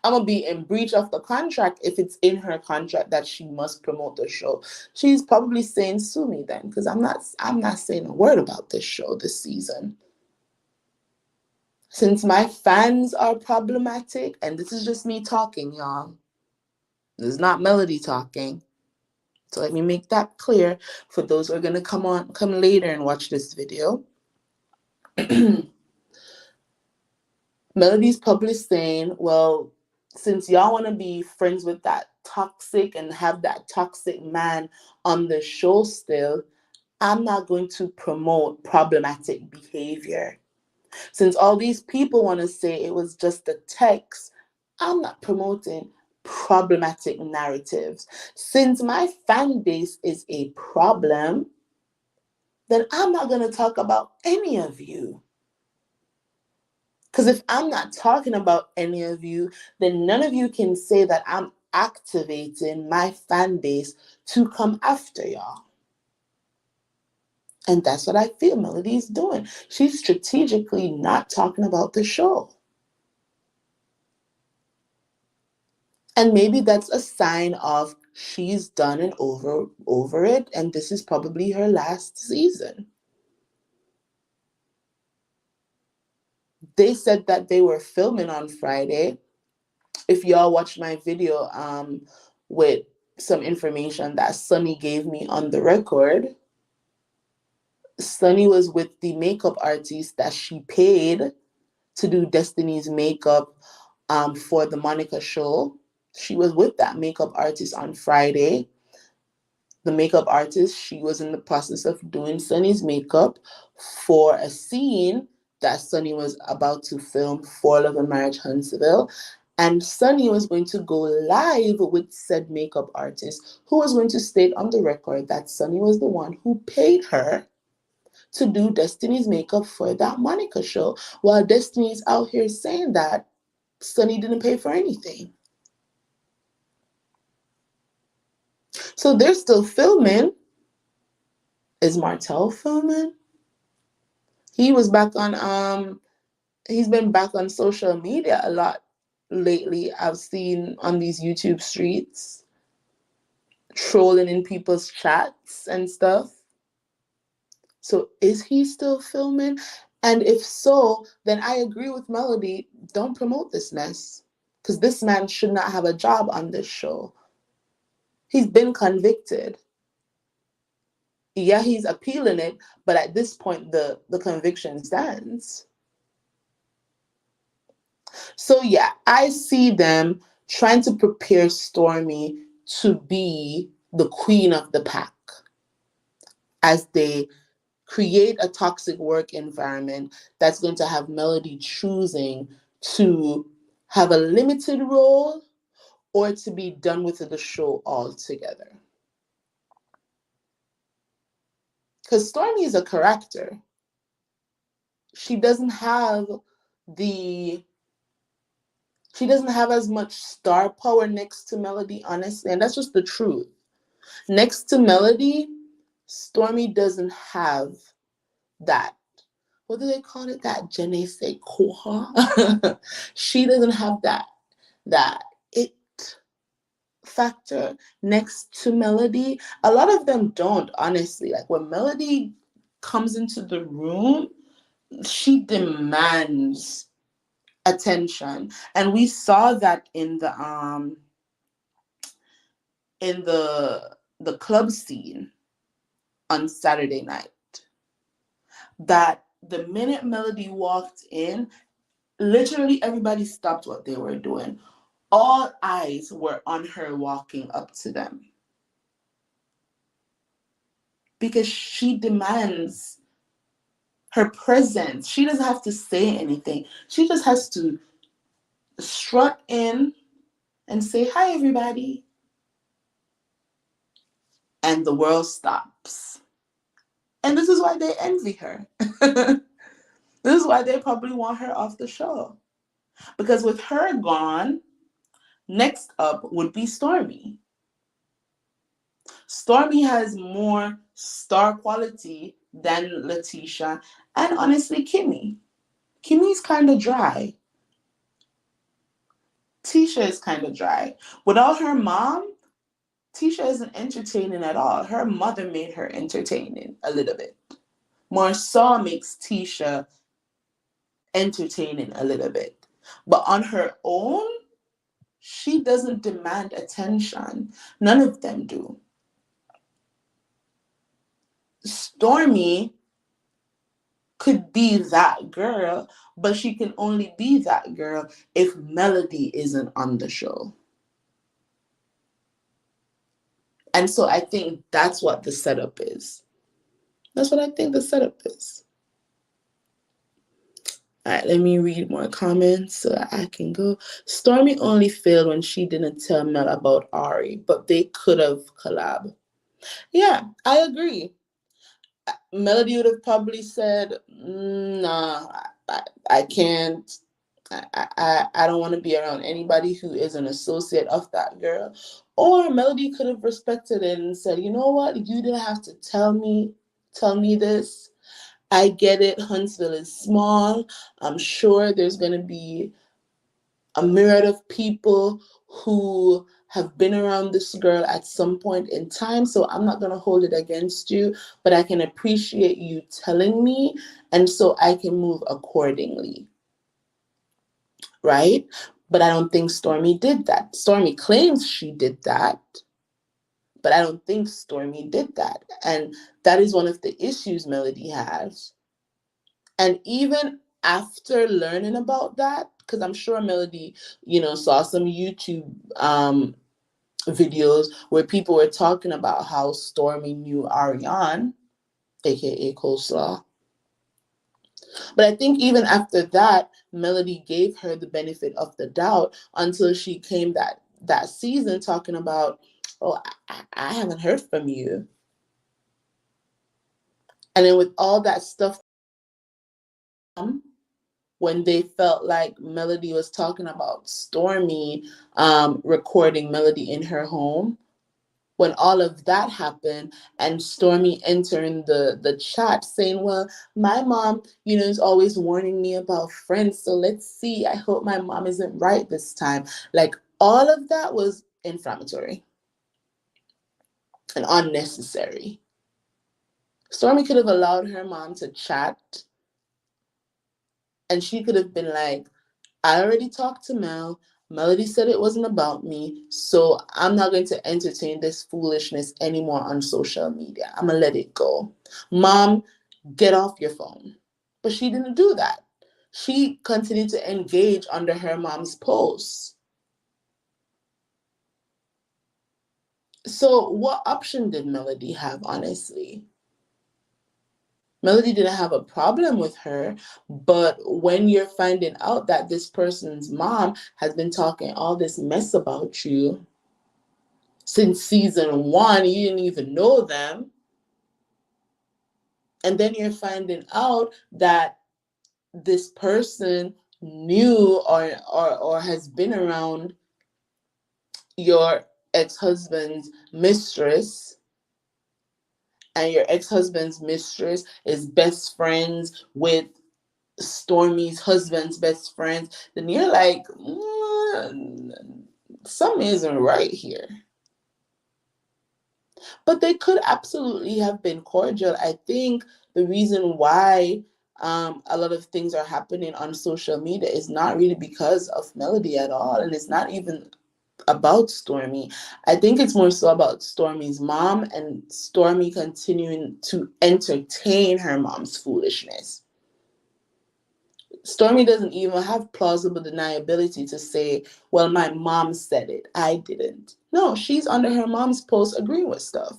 I'm going to be in breach of the contract if it's in her contract that she must promote the show. She's probably saying, sue me then, because I'm not saying a word about this show this season. Since my fans are problematic, and this is just me talking, y'all. This is not Melody talking. So let me make that clear for those who are going to come later and watch this video. Melody's probably saying, well, since y'all want to be friends with that toxic and have that toxic man on the show still, I'm not going to promote problematic behavior. Since all these people want to say it was just a text, I'm not promoting problematic narratives. Since my fan base is a problem, then I'm not going to talk about any of you. Because if I'm not talking about any of you, then none of you can say that I'm activating my fan base to come after y'all. And that's what I feel Melody's doing. She's strategically not talking about the show. And maybe that's a sign of she's done and over it, and this is probably her last season. They said that they were filming on Friday. If y'all watched my video with some information that Sunny gave me on the record, Sunny was with the makeup artist that she paid to do Destiny's makeup for the Monica show. She was with that makeup artist on Friday. The makeup artist, she was in the process of doing Sunny's makeup for a scene that Sunny was about to film for Love and Marriage Huntsville. And Sunny was going to go live with said makeup artist, who was going to state on the record that Sunny was the one who paid her to do Destiny's makeup for that Monica show, while Destiny's out here saying that Sunny didn't pay for anything. So they're still filming. Is Martell filming? He was back on he's been back on social media a lot lately. I've seen on these YouTube streets, trolling in people's chats and stuff. So is he still filming? And if so, then I agree with Melody. Don't promote this mess, because this man should not have a job on this show. He's been convicted. Yeah, he's appealing it, but at this point, the conviction stands. So yeah, I see them trying to prepare Stormy to be the queen of the pack as they create a toxic work environment that's going to have Melody choosing to have a limited role or to be done with the show altogether. Because Stormy is a character. She doesn't have the she doesn't have as much star power next to Melody, honestly, and that's just the truth. Next to Melody, Stormy doesn't have that. What do they call it? That je ne sais quoi. She doesn't have that it factor next to Melody. A lot of them don't, honestly. Like when Melody comes into the room, she demands attention, and we saw that in the club scene on Saturday night. That the minute Melody walked in, literally everybody stopped what they were doing. All eyes were on her walking up to them because she demands her presence. She doesn't have to say anything. She just has to strut in and say, "Hi, everybody." And the world stops. And this is why they envy her. This is why they probably want her off the show. Because with her gone, next up would be Stormy. Stormy has more star quality than Letitia and honestly Kimmy. Kimmy's kind of dry. Tisha is kind of dry. Without her mom, Tisha isn't entertaining at all. Her mother made her entertaining a little bit. Marsaw makes Tisha entertaining a little bit. But on her own, she doesn't demand attention. None of them do. Stormy could be that girl, but she can only be that girl if Melody isn't on the show. And so I think that's what the setup is. That's what I think the setup is. All right, let me read more comments so that I can go. Stormy only failed when she didn't tell Mel about Ari, but they could have collabed. Yeah, I agree. Melody would have probably said, "Nah, I can't. I don't want to be around anybody who is an associate of that girl." Or Melody could have respected it and said, "You know what? You didn't have to tell me this. I get it. Huntsville is small. I'm sure there's going to be a myriad of people who have been around this girl at some point in time, so I'm not going to hold it against you, but I can appreciate you telling me, and so I can move accordingly." Right? But I don't think Stormy did that. Stormy claims she did that, but I don't think Stormy did that. And that is one of the issues Melody has. And even after learning about that, because I'm sure Melody, saw some YouTube videos where people were talking about how Stormy knew Ariane, aka Coleslaw. But I think even after that, Melody gave her the benefit of the doubt until she came that season talking about, "Oh, I haven't heard from you." And then with all that stuff, when they felt like Melody was talking about Stormy recording Melody in her home, when all of that happened and Stormy entering the chat saying, "Well, my mom, is always warning me about friends. So let's see. I hope my mom isn't right this time." Like all of that was inflammatory and unnecessary. Stormy could have allowed her mom to chat and she could have been like, "I already talked to Mel. Melody said it wasn't about me, so I'm not going to entertain this foolishness anymore on social media. I'm going to let it go. Mom, get off your phone. But she didn't do that. She continued to engage under her mom's posts. So what option did Melody have, honestly? Melody didn't have a problem with her, but when you're finding out that this person's mom has been talking all this mess about you since season 1, you didn't even know them, and then you're finding out that this person knew or has been around your ex-husband's mistress, and your ex-husband's mistress is best friends with Stormy's husband's best friends, then you're like, something isn't right here. But they could absolutely have been cordial. I think the reason why a lot of things are happening on social media is not really because of Melody at all, and it's not even about Stormy. I think it's more so about Stormy's mom and Stormy continuing to entertain her mom's foolishness. Stormy doesn't even have plausible deniability to say, well, my mom said it, I didn't. No, she's under her mom's post agreeing with stuff.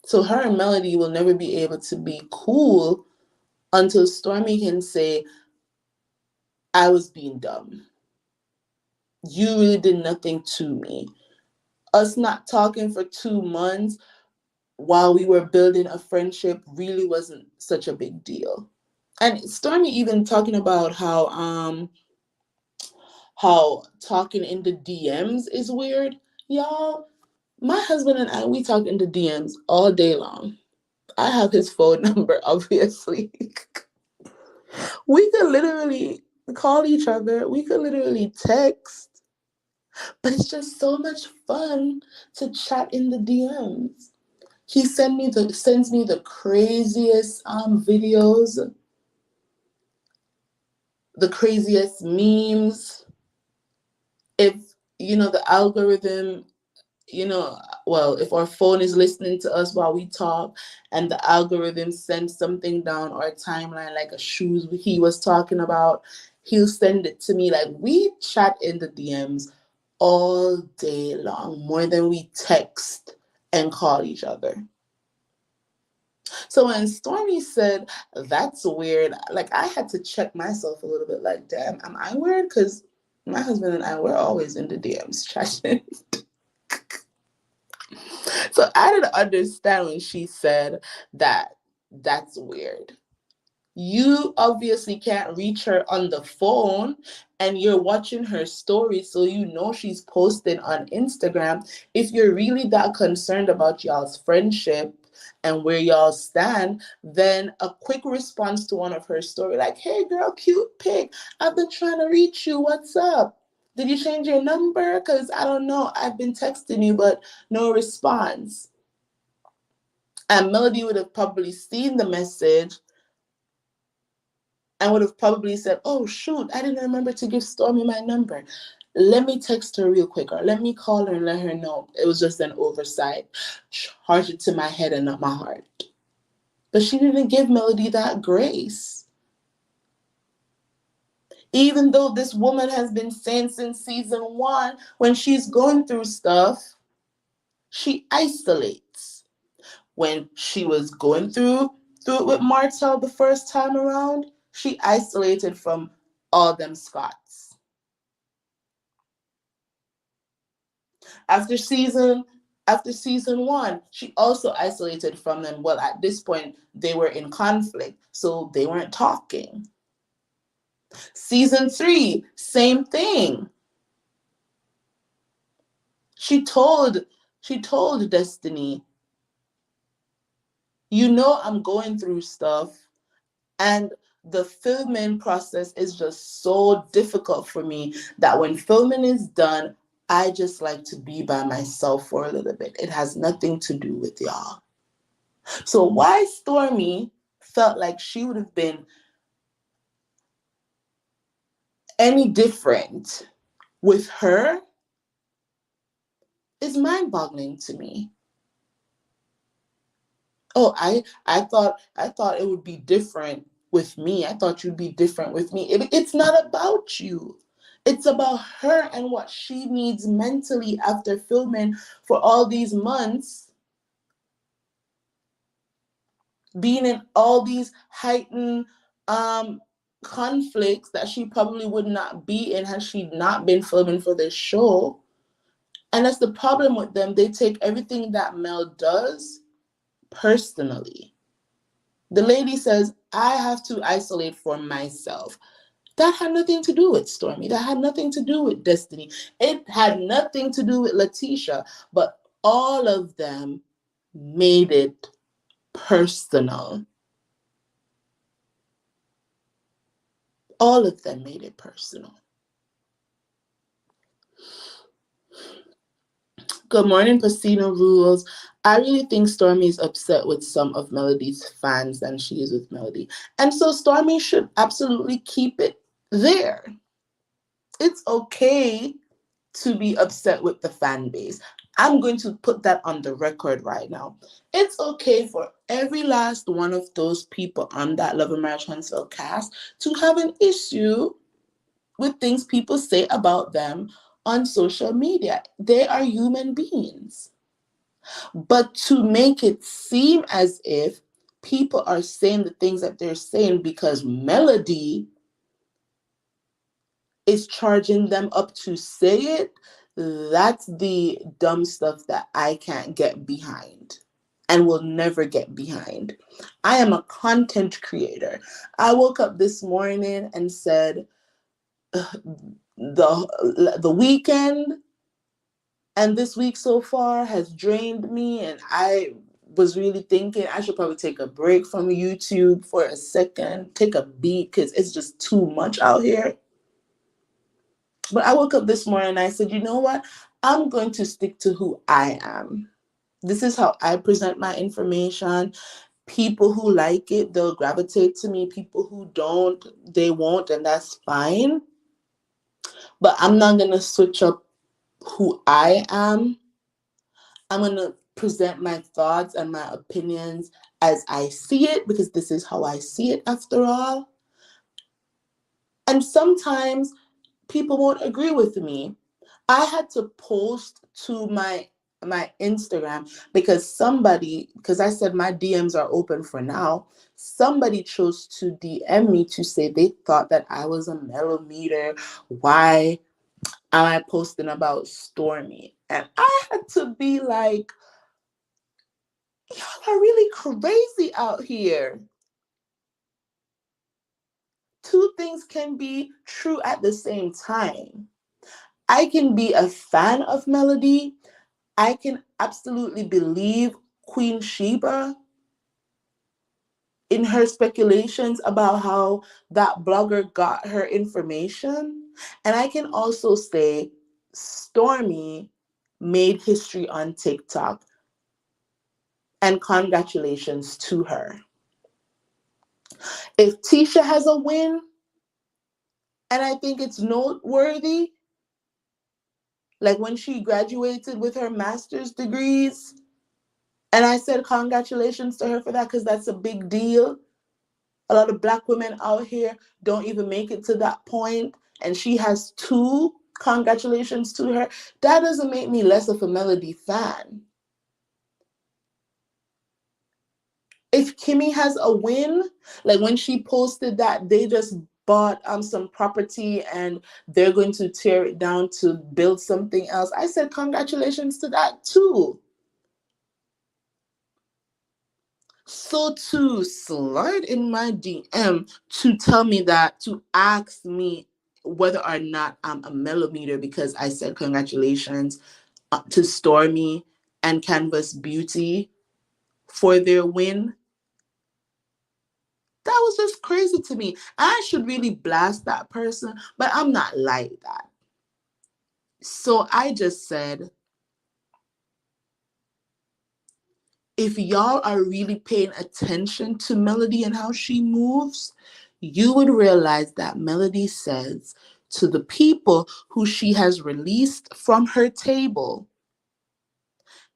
So her and Melody will never be able to be cool until Stormy can say, I was being dumb. You really did nothing to me. Us not talking for 2 months while we were building a friendship really wasn't such a big deal. And Stormy even talking about how talking in the DMs is weird. Y'all, my husband and I, we talk in the DMs all day long. I have his phone number, obviously. We could literally call each other. We could literally text. But it's just so much fun to chat in the DMs. He sends me the craziest videos, the craziest memes. If the algorithm, well, if our phone is listening to us while we talk and the algorithm sends something down our timeline, like a shoes he was talking about, he'll send it to me. Like, we chat in the DMs all day long, more than we text and call each other. So when Stormy said, that's weird, like, I had to check myself a little bit, like, damn, am I weird? Because my husband and I, we're always in the DMs chatting. So I didn't understand when she said that that's weird. You obviously can't reach her on the phone and you're watching her story, so she's posted on Instagram. If you're really that concerned about y'all's friendship and where y'all stand, then a quick response to one of her story, like, hey girl, cute pic, I've been trying to reach you, what's up? Did you change your number? Because I don't know, I've been texting you, but no response. And Melody would have probably seen the message and would have probably said, oh, shoot, I didn't remember to give Stormy my number. Let me text her real quick, or let me call her and let her know it was just an oversight. Charge it to my head and not my heart. But she didn't give Melody that grace. Even though this woman has been saying since season 1, when she's going through stuff, she isolates. When she was going through it with Martell the first time around, she isolated from all them Scots. After season 1, she also isolated from them. Well, at this point, they were in conflict, so they weren't talking. Season 3, same thing. She told Destiny, I'm going through stuff, and the filming process is just so difficult for me that when filming is done, I just like to be by myself for a little bit. It has nothing to do with y'all. So why Stormy felt like she would have been any different with her is mind-boggling to me. Oh, I thought it would be different with me. I thought you'd be different with me. It's not about you. It's about her and what she needs mentally after filming for all these months, being in all these heightened um conflicts that she probably would not be in had she not been filming for this show. And that's the problem with them. They take everything that Mel does personally. The lady says, I have to isolate for myself. That had nothing to do with Stormy. That had nothing to do with Destiny. It had nothing to do with Letitia. But all of them made it personal. All of them made it personal. Good morning, Casino Rules. I really think Stormy is upset with some of Melody's fans than she is with Melody. And so Stormy should absolutely keep it there. It's okay to be upset with the fan base. I'm going to put that on the record right now. It's okay for every last one of those people on that Love and Marriage Huntsville cast to have an issue with things people say about them on social media. They are human beings. But to make it seem as if people are saying the things that they're saying because Melody is charging them up to say it, that's the dumb stuff that I can't get behind and will never get behind. I am a content creator. I woke up this morning and said, the weekend and this week so far has drained me, and I was really thinking I should probably take a break from YouTube for a second, take a beat, because it's just too much out here. But I woke up this morning and I said, you know what? I'm going to stick to who I am. This is how I present my information. People who like it, they'll gravitate to me. People who don't, they won't, and that's fine. But I'm not going to switch up who I am. I'm going to present my thoughts and my opinions as I see it, because this is how I see it after all. And sometimes people won't agree with me. I had to post to my Instagram because I said my DMs are open for now. Somebody chose to DM me to say they thought that I was a millimeter. Why am I posting about Stormy? And I had to be like, y'all are really crazy out here. Two things can be true at the same time. I can be a fan of Melody. I can absolutely believe Queen Sheba in her speculations about how that blogger got her information. And I can also say Stormy made history on TikTok. And congratulations to her. If Tisha has a win, and I think it's noteworthy, like when she graduated with her master's degrees, and I said congratulations to her for that because that's a big deal. A lot of Black women out here don't even make it to that point, and she has two. Congratulations to her. That doesn't make me less of a Melody fan. If Kimmy has a win, like when she posted that they just bought some property and they're going to tear it down to build something else, I said congratulations to that too. So to slide in my DM to tell me that, to ask me whether or not I'm a millimeter because I said congratulations to Stormy and Canvas Beauty for their win, that was just crazy to me. I should really blast that person, but I'm not like that. So I just said, if y'all are really paying attention to Melody and how she moves, you would realize that Melody says to the people who she has released from her table,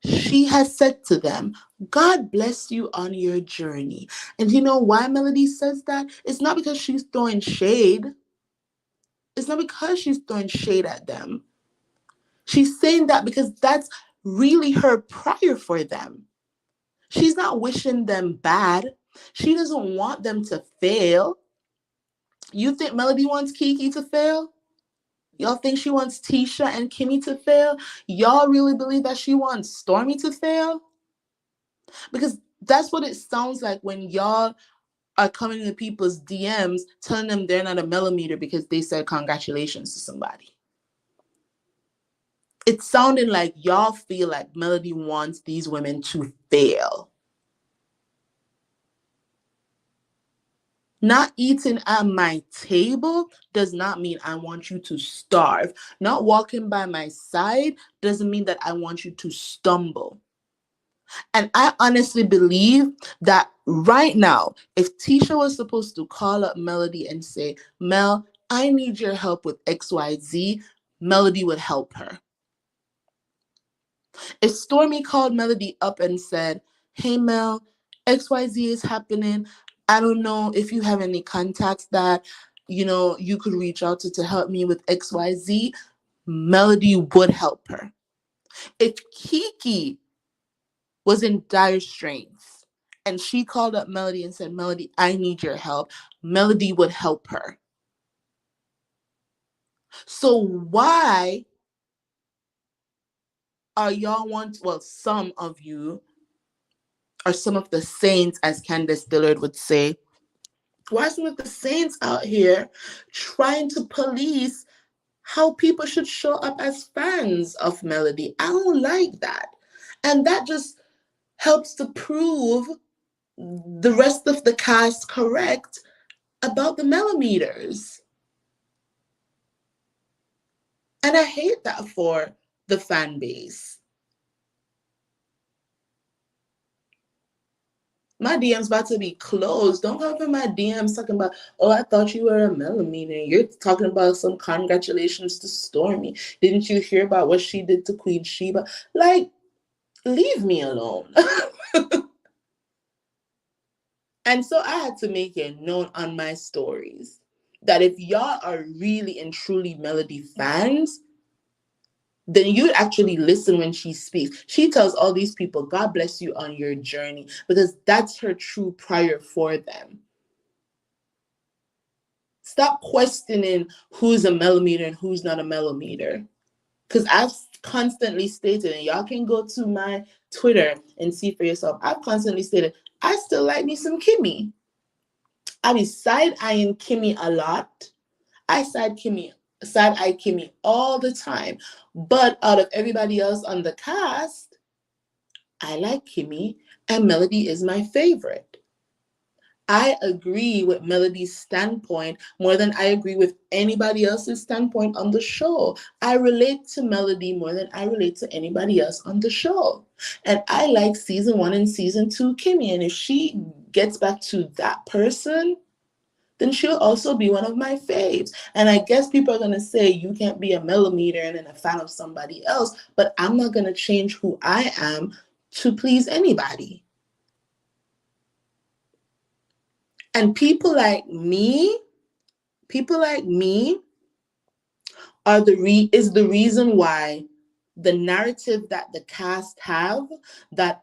she has said to them, God bless you on your journey. And you know why Melody says that? It's not because she's throwing shade. It's not because she's throwing shade at them. She's saying that because that's really her prayer for them. She's not wishing them bad. She doesn't want them to fail. You think Melody wants Kiki to fail? Y'all think she wants Tisha and Kimmy to fail? Y'all really believe that she wants Stormy to fail? Because that's what it sounds like when y'all are coming to people's DMs telling them they're not a millimeter because they said congratulations to somebody. It's sounding like y'all feel like Melody wants these women to fail. Not eating at my table does not mean I want you to starve. Not walking by my side doesn't mean that I want you to stumble. And I honestly believe that right now, if Tisha was supposed to call up Melody and say, Mel, I need your help with XYZ, Melody would help her. If Stormy called Melody up and said, hey, Mel, XYZ is happening. I don't know if you have any contacts that, you could reach out to help me with XYZ, Melody would help her. If Kiki was in dire straits and she called up Melody and said, Melody, I need your help, Melody would help her. So why are some of you, or some of the saints, as Candace Dillard would say, why are some of the saints out here trying to police how people should show up as fans of Melody? I don't like that. And that just helps to prove the rest of the cast correct about the millimeters. And I hate that for the fan base. My DM's about to be closed. Don't come in my DMs talking about, oh, I thought you were a millimeter. You're talking about some congratulations to Stormy. Didn't you hear about what she did to Queen Sheba? Like, leave me alone. And so I had to make it known on my stories that if y'all are really and truly Melody fans, then you'd actually listen when she speaks. She tells all these people, God bless you on your journey, because that's her true prayer for them. Stop questioning who's a millimeter and who's not a millimeter. Because I've constantly stated, and y'all can go to my Twitter and see for yourself, I've constantly stated, I still like me some Kimmy. I be side-eyeing Kimmy a lot. I side-eye Kimmy all the time. But out of everybody else on the cast, I like Kimmy, and Melody is my favorite. I agree with Melody's standpoint more than I agree with anybody else's standpoint on the show. I relate to Melody more than I relate to anybody else on the show. And I like season 1 and season 2 Kimmy. And if she gets back to that person, then she'll also be one of my faves. And I guess people are going to say you can't be a millimeter and then a fan of somebody else, but I'm not going to change who I am to please anybody. And people like me is the reason why the narrative that the cast have, that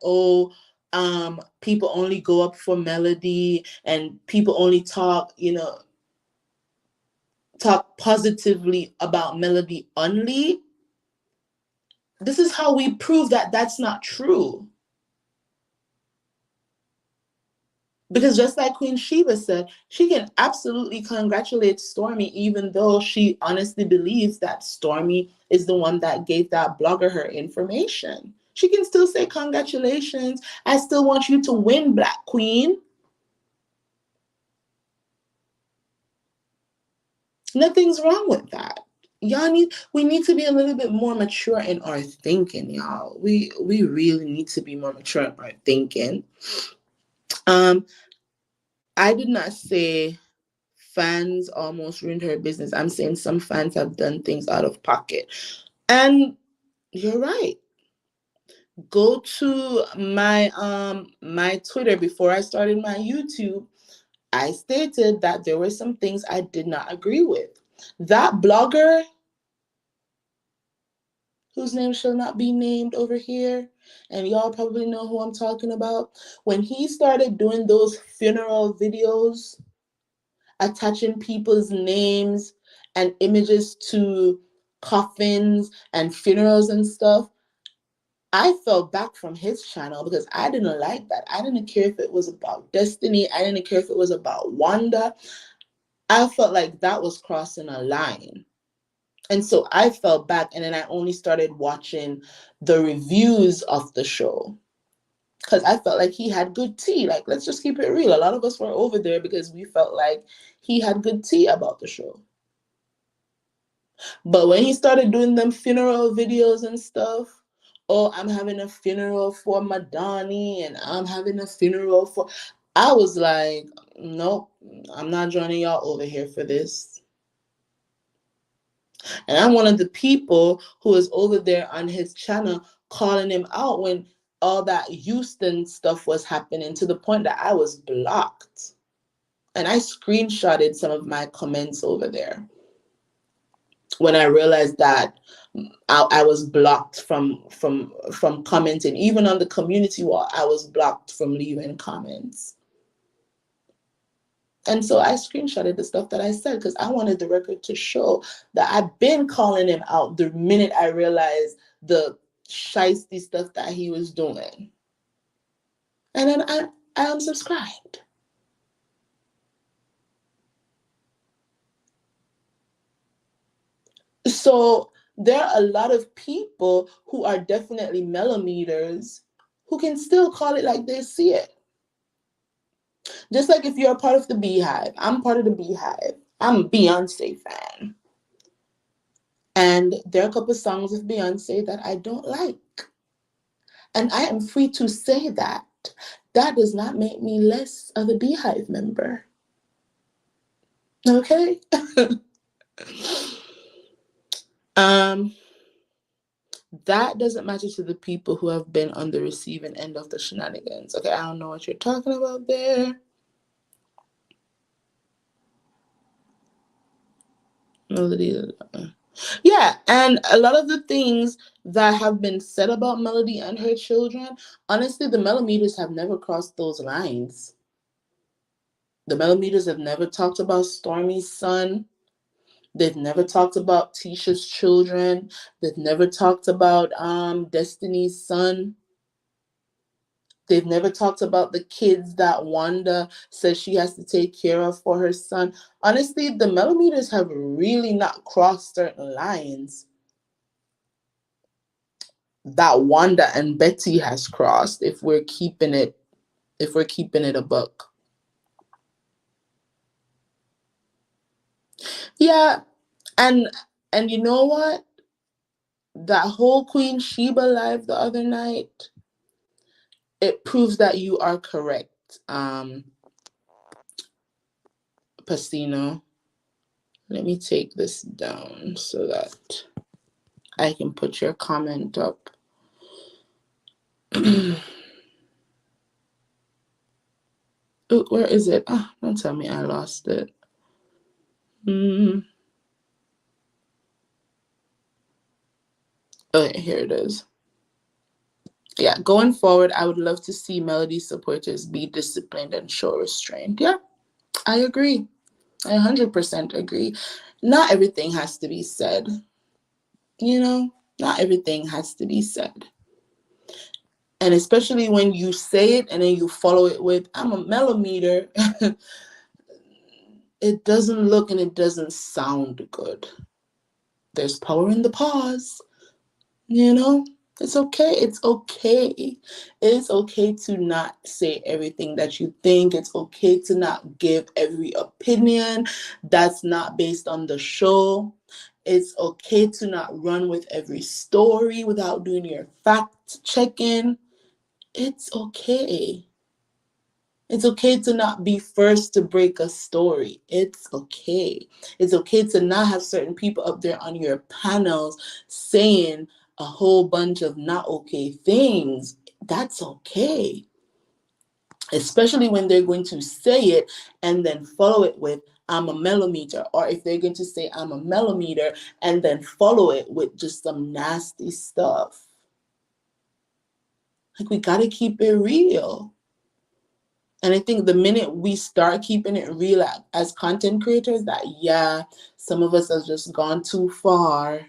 people only go up for Melody and people only talk positively about Melody only. This is how we prove that that's not true. Because just like Queen Sheba said, she can absolutely congratulate Stormy, even though she honestly believes that Stormy is the one that gave that blogger her information. She can still say, congratulations, I still want you to win, Black Queen. Nothing's wrong with that. We need to be a little bit more mature in our thinking, y'all. We really need to be more mature in our thinking. I did not say fans almost ruined her business. I'm saying some fans have done things out of pocket. And you're right. Go to my Twitter before I started my YouTube. I stated that there were some things I did not agree with. That blogger, whose name shall not be named over here, and y'all probably know who I'm talking about, when he started doing those funeral videos, attaching people's names and images to coffins and funerals and stuff, I fell back from his channel because I didn't like that. I didn't care if it was about Destiny. I didn't care if it was about Wanda. I felt like that was crossing a line. And so I fell back, and then I only started watching the reviews of the show because I felt like he had good tea. Like, let's just keep it real. A lot of us were over there because we felt like he had good tea about the show. But when he started doing them funeral videos and stuff, oh, I'm having a funeral for Madani and I'm having a funeral for, I was like, nope, I'm not joining y'all over here for this. And I'm one of the people who is over there on his channel calling him out when all that Houston stuff was happening, to the point that I was blocked. And I screenshotted some of my comments over there when I realized that I was blocked from commenting. Even on the community wall, I was blocked from leaving comments. And so I screenshotted the stuff that I said because I wanted the record to show that I've been calling him out the minute I realized the shiesty stuff that he was doing. And then I unsubscribed. So there are a lot of people who are definitely millimeters who can still call it like they see it. Just like if you're a part of the Beehive. I'm part of the Beehive. I'm a Beyonce fan. And there are a couple of songs of Beyonce that I don't like. And I am free to say that. That does not make me less of a Beehive member. Okay? That doesn't matter to the people who have been on the receiving end of the shenanigans. Okay, I don't know what you're talking about there. Melody. Yeah, and a lot of the things that have been said about Melody and her children, honestly, the millimeters have never crossed those lines. The millimeters have never talked about Stormy's son. They've never talked about Tisha's children. They've never talked about Destiny's son. They've never talked about the kids that Wanda says she has to take care of for her son. Honestly, the millimeters have really not crossed certain lines that Wanda and Betty has crossed, if we're keeping it a book. Yeah, and you know what? That whole Queen Sheba live the other night, it proves that you are correct, Pacino. Let me take this down so that I can put your comment up. Ooh, where is it? Oh, don't tell me I lost it. Okay, here it is. Yeah, going forward, I would love to see Melody supporters be disciplined and show restraint. Yeah, I agree. I 100% agree. Not everything has to be said. You know, not everything has to be said. And especially when you say it and then you follow it with, I'm a millimeter, it doesn't look and it doesn't sound good. There's power in the pause, you know? It's okay. It's okay. It's okay to not say everything that you think. It's okay to not give every opinion that's not based on the show. It's okay to not run with every story without doing your fact checking. It's okay. It's okay to not be first to break a story. It's okay. It's okay to not have certain people up there on your panels saying a whole bunch of not okay things. That's okay. Especially when they're going to say it and then follow it with I'm a millimeter, or if they're going to say I'm a millimeter and then follow it with just some nasty stuff. Like, we got to keep it real. And I think the minute we start keeping it real as content creators, that, yeah, some of us have just gone too far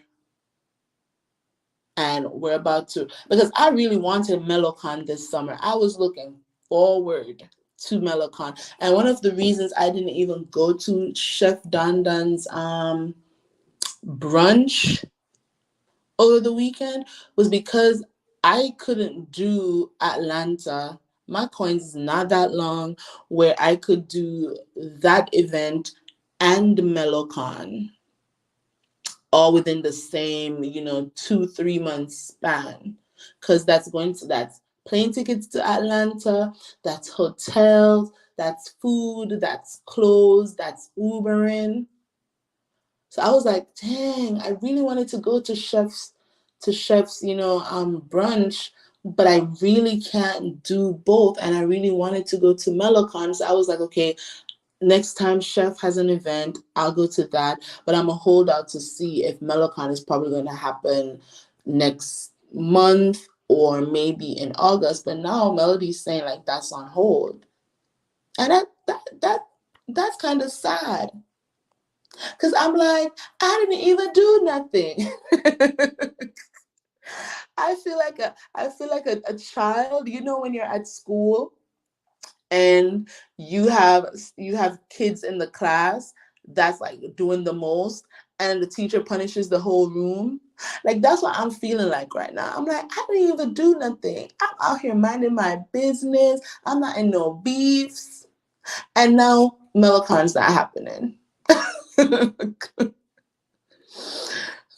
and we're about to. Because I really wanted MeloCon this summer. I was looking forward to MeloCon. And one of the reasons I didn't even go to Chef Dandan's brunch over the weekend was because I couldn't do Atlanta. My coins is not that long where I could do that event and MeloCon all within the same, 2-3 months span. Because that's plane tickets to Atlanta, that's hotels, that's food, that's clothes, that's Ubering. So I was like, dang, I really wanted to go to chef's, brunch, but I really can't do both. And I really wanted to go to MeloCon. So I was like, okay, next time Chef has an event, I'll go to that. But I'm going to hold out to see if MeloCon is probably going to happen next month or maybe in August. But now Melody's saying like that's on hold. And that's kind of sad. Because I'm like, I didn't even do nothing. I feel like a child, when you're at school and you have kids in the class that's like doing the most and the teacher punishes the whole room. Like, that's what I'm feeling like right now. I'm like, I didn't even do nothing. I'm out here minding my business. I'm not in no beefs. And now Melocon's not happening.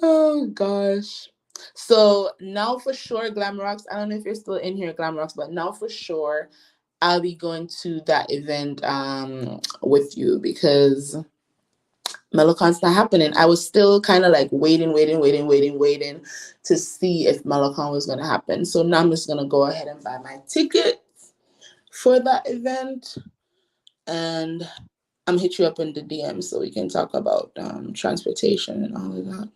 Oh gosh. So now for sure, Glamrocks. I don't know if you're still in here, Glamrocks, but now for sure, I'll be going to that event with you because Melocon's not happening. I was still kind of like waiting to see if Melocon was gonna happen. So now I'm just gonna go ahead and buy my ticket for that event, and I'm gonna hit you up in the DM so we can talk about transportation and all of that.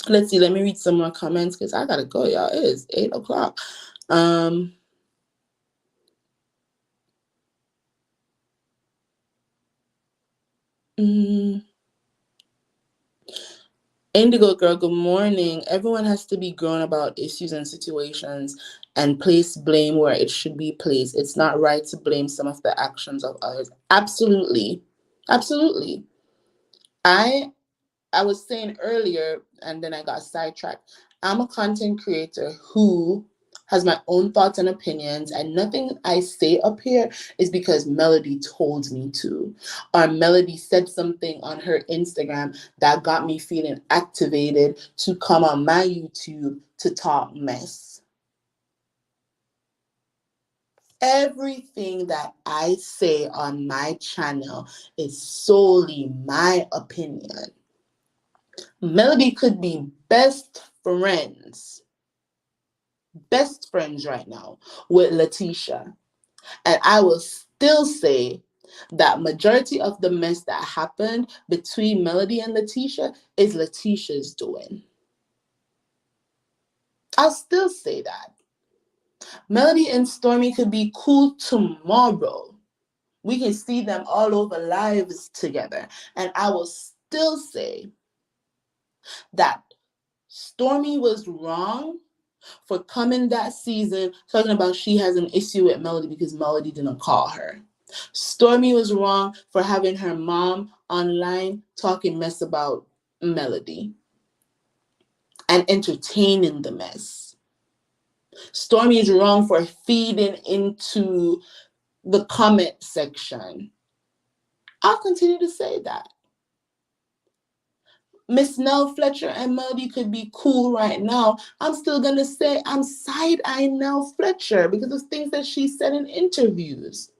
Let's see. Let me read some more comments because I gotta go, y'all. It is 8 o'clock. Indigo girl, good morning. Everyone has to be grown about issues and situations and place blame where it should be placed. It's not right to blame some of the actions of others. Absolutely. Absolutely. I I was saying earlier, and then I got sidetracked. I'm a content creator who has my own thoughts and opinions, and nothing I say up here is because Melody told me to, or Melody said something on her Instagram that got me feeling activated to come on my YouTube to talk mess. Everything that I say on my channel is solely my opinion. Melody could be best friends right now with Letitia. And I will still say that majority of the mess that happened between Melody and Letitia is Letitia's doing. I'll still say that. Melody and Stormy could be cool tomorrow. We can see them all over lives together. And I will still say that Stormy was wrong for coming that season talking about she has an issue with Melody because Melody didn't call her. Stormy was wrong for having her mom online talking mess about Melody and entertaining the mess. Stormy is wrong for feeding into the comment section. I'll continue to say that. Miss Nell Fletcher and Melody could be cool right now. I'm still going to say I'm side-eyeing Nell Fletcher because of things that she said in interviews.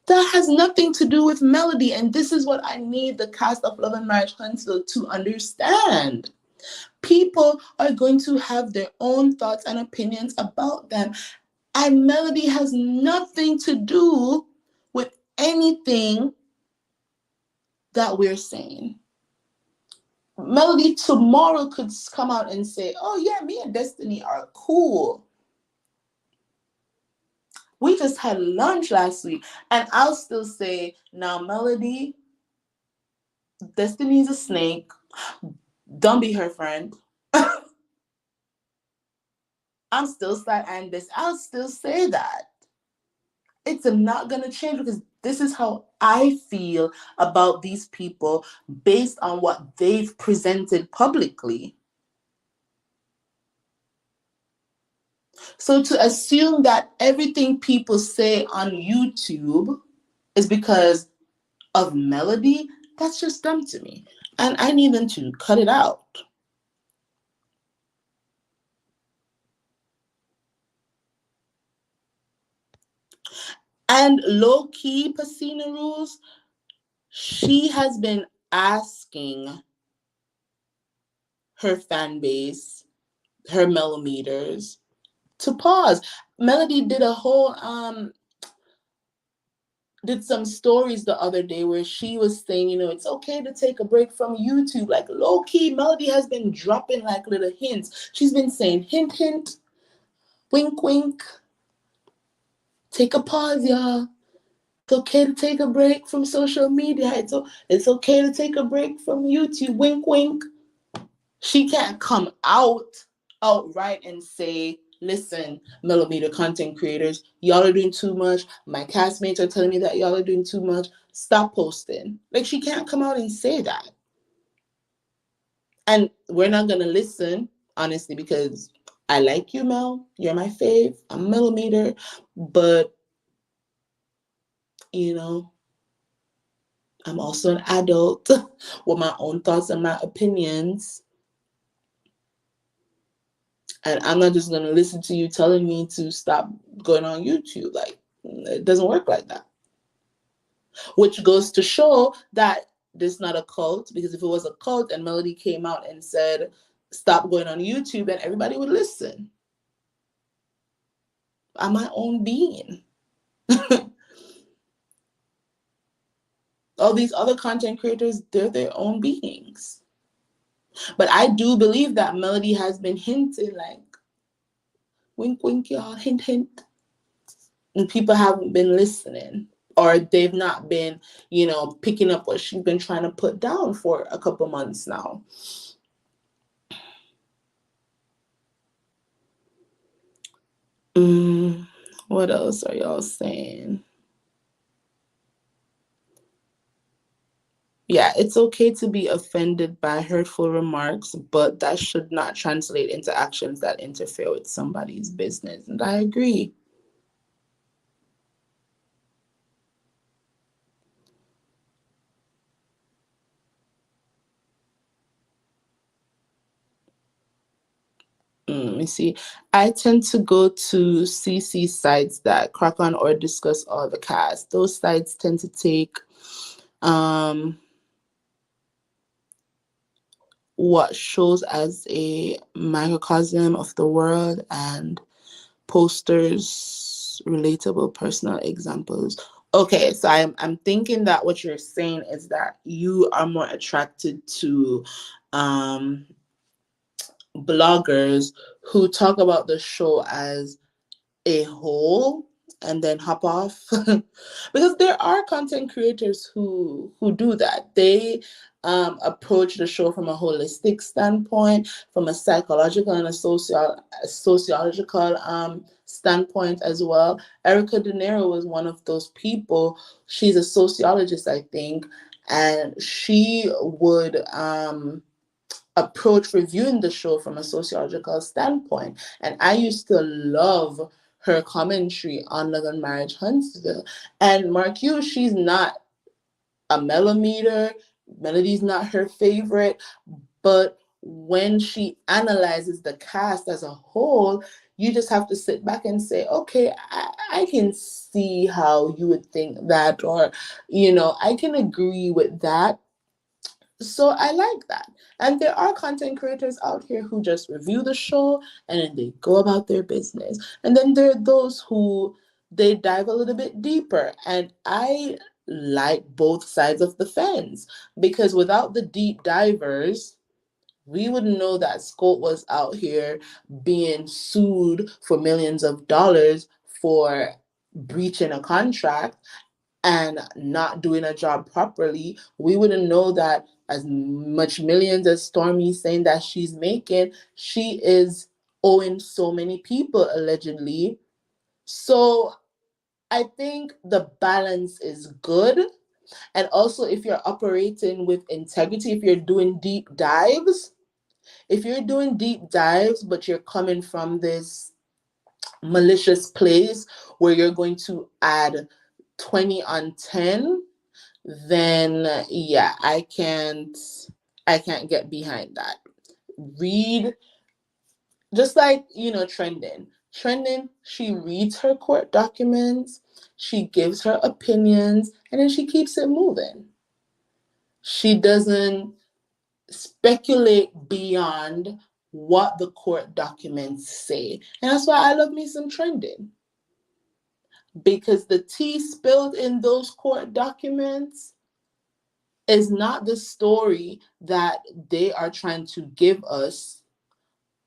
That has nothing to do with Melody. And this is what I need the cast of Love and Marriage Huntsville to understand. People are going to have their own thoughts and opinions about them. And Melody has nothing to do with anything that we're saying. Melody tomorrow could come out and say, oh yeah, me and Destiny are cool. We just had lunch last week. And I'll still say, now Melody, Destiny's a snake. Don't be her friend. I'm still sad and this. I'll still say that. It's not going to change because this is how I feel about these people based on what they've presented publicly. So to assume that everything people say on YouTube is because of Melody, that's just dumb to me. And I need them to cut it out. And low-key, Pacina Rules, she has been asking her fan base, her millimeters, to pause. Melody did a whole did some stories the other day where she was saying, you know, it's okay to take a break from YouTube. Like low-key, Melody has been dropping like little hints. She's been saying hint, hint, wink, wink. Take a pause, y'all. It's okay to take a break from social media. It's okay to take a break from YouTube. Wink, wink. She can't come outright and say, listen, millimeter content creators, y'all are doing too much. My castmates are telling me that y'all are doing too much. Stop posting. Like, she can't come out and say that. And we're not going to listen, honestly, because I like you, Mel. You're my fave. I'm millimeter. But, you know, I'm also an adult with my own thoughts and my opinions. And I'm not just going to listen to you telling me to stop going on YouTube. Like, it doesn't work like that. Which goes to show that this is not a cult, because if it was a cult and Melody came out and said, stop going on YouTube, then everybody would listen. I'm my own being. All these other content creators, they're their own beings. But I do believe that Melody has been hinting, like, wink, wink, y'all, hint, hint. And people haven't been listening, or they've not been, you know, picking up what she's been trying to put down for a couple months now. What else are y'all saying? Yeah, it's okay to be offended by hurtful remarks, but that should not translate into actions that interfere with somebody's business. And I agree. Let me see. I tend to go to CC sites that crack on or discuss all the cast. Those sites tend to take what shows as a microcosm of the world and posters relatable personal examples. Okay, so I'm thinking that what you're saying is that you are more attracted to bloggers who talk about the show as a whole and then hop off. Because there are content creators who do that. They approach the show from a holistic standpoint, from a psychological and a sociological standpoint as well. Erica De Niro was one of those people. She's a sociologist, I think, and she would approach reviewing the show from a sociological standpoint. And I used to love her commentary on Love and Marriage Huntsville. And mark you, she's not a millimeter. Melody's not her favorite. But when she analyzes the cast as a whole, you just have to sit back and say, okay, I can see how you would think that, or, I can agree with that. So I like that. And there are content creators out here who just review the show and then they go about their business. And then there are those who they dive a little bit deeper. And I like both sides of the fence, because without the deep divers, we wouldn't know that Scott was out here being sued for millions of dollars for breaching a contract and not doing a job properly. We wouldn't know that as much millions as Stormy's saying that she's making, she is owing so many people allegedly. So I think the balance is good. And also, if you're operating with integrity, if you're doing deep dives, but you're coming from this malicious place where you're going to add 20 on 10, then yeah, I can't get behind that. Read, just like, trending, she reads her court documents, she gives her opinions, and then she keeps it moving. She doesn't speculate beyond what the court documents say. And that's why I love me some trending, because the tea spilled in those court documents is not the story that they are trying to give us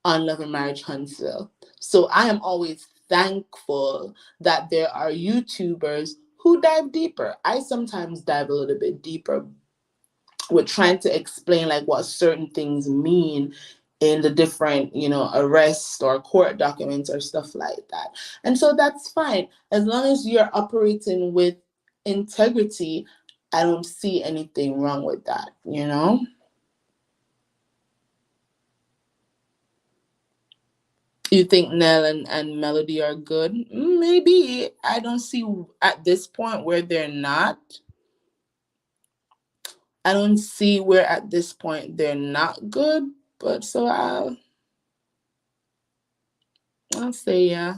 on Love and Marriage Huntsville. So I am always thankful that there are YouTubers who dive deeper. I sometimes dive a little bit deeper with trying to explain like what certain things mean in the different, arrest or court documents or stuff like that. And so that's fine. As long as you're operating with integrity, I don't see anything wrong with that. You think Nell and Melody are good? Maybe. I don't see at this point where they're not. I don't see where at this point they're not good. But so I'll say yeah.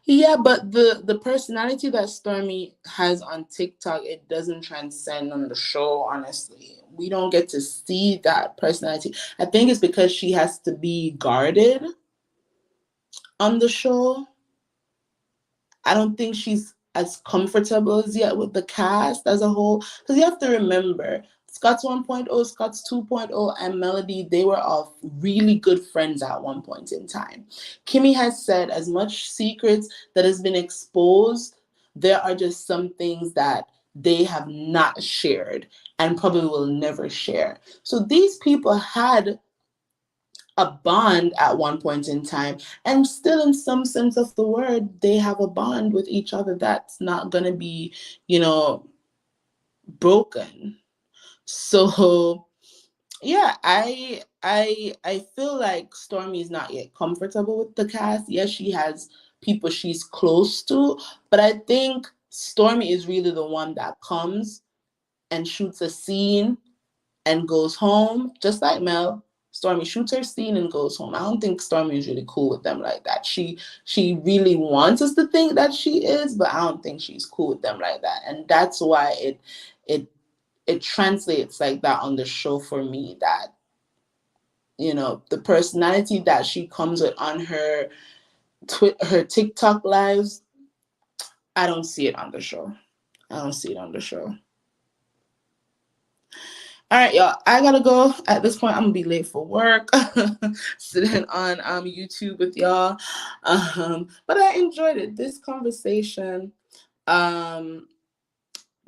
Yeah, but the personality that Stormy has on TikTok, it doesn't transcend on the show, honestly. We don't get to see that personality. I think it's because she has to be guarded on the show. I don't think she's as comfortable as yet with the cast as a whole. Because you have to remember, Scott's 1.0, Scott's 2.0, and Melody, they were all really good friends at one point in time. Kimmy has said as much secrets that has been exposed, there are just some things that they have not shared and probably will never share. So these people had a bond at one point in time, and still in some sense of the word they have a bond with each other that's not going to be broken. So yeah, I feel like Stormy is not yet comfortable with the cast. Yes, she has people she's close to, but I think Stormy is really the one that comes and shoots a scene and goes home, just like Mel. Stormy shoots her scene and goes home. I don't think Stormy is really cool with them like that. She really wants us to think that she is, but I don't think she's cool with them like that. And that's why it translates like that on the show for me, that the personality that she comes with on her her TikTok lives, I don't see it on the show. I don't see it on the show. All right, y'all. I gotta go. At this point, I'm gonna be late for work. Sitting on YouTube with y'all. But I enjoyed it. This conversation.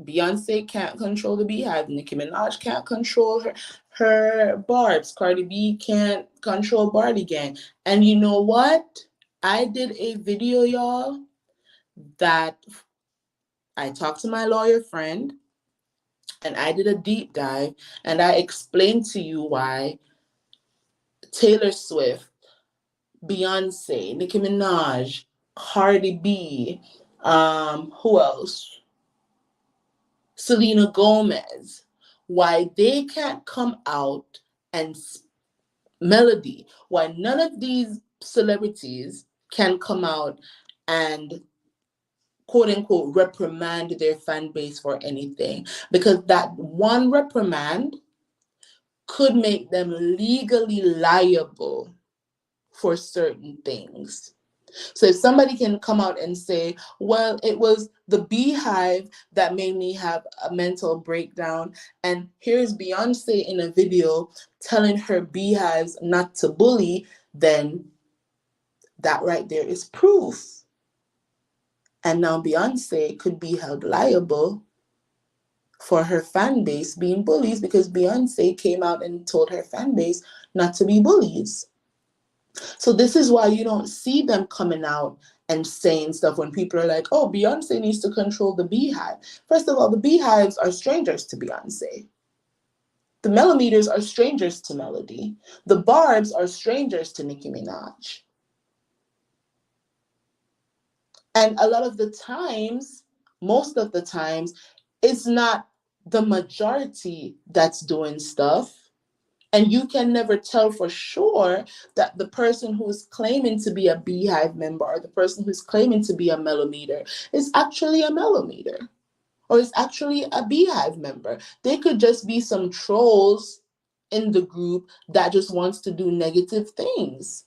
Beyonce can't control the Beehive. Nicki Minaj can't control her barbs. Cardi B can't control Barty Gang. And you know what? I did a video, y'all, that I talked to my lawyer friend, and I did a deep dive, and I explained to you why Taylor Swift, Beyonce, Nicki Minaj, Cardi B, who else? Selena Gomez, why they can't come out and Melody, why none of these celebrities can come out and quote unquote reprimand their fan base for anything, because that one reprimand could make them legally liable for certain things. So if somebody can come out and say, well, it was the beehive that made me have a mental breakdown, and here's Beyonce in a video telling her beehives not to bully, then that right there is proof. And now Beyonce could be held liable for her fan base being bullies because Beyonce came out and told her fan base not to be bullies. So this is why you don't see them coming out and saying stuff when people are like, oh, Beyonce needs to control the beehive. First of all, the beehives are strangers to Beyonce. The millimeters are strangers to Melody. The barbs are strangers to Nicki Minaj. And a lot of the times, most of the times, it's not the majority that's doing stuff. And you can never tell for sure that the person who's claiming to be a beehive member or the person who's claiming to be a millimeter is actually a millimeter or is actually a beehive member. They could just be some trolls in the group that just wants to do negative things.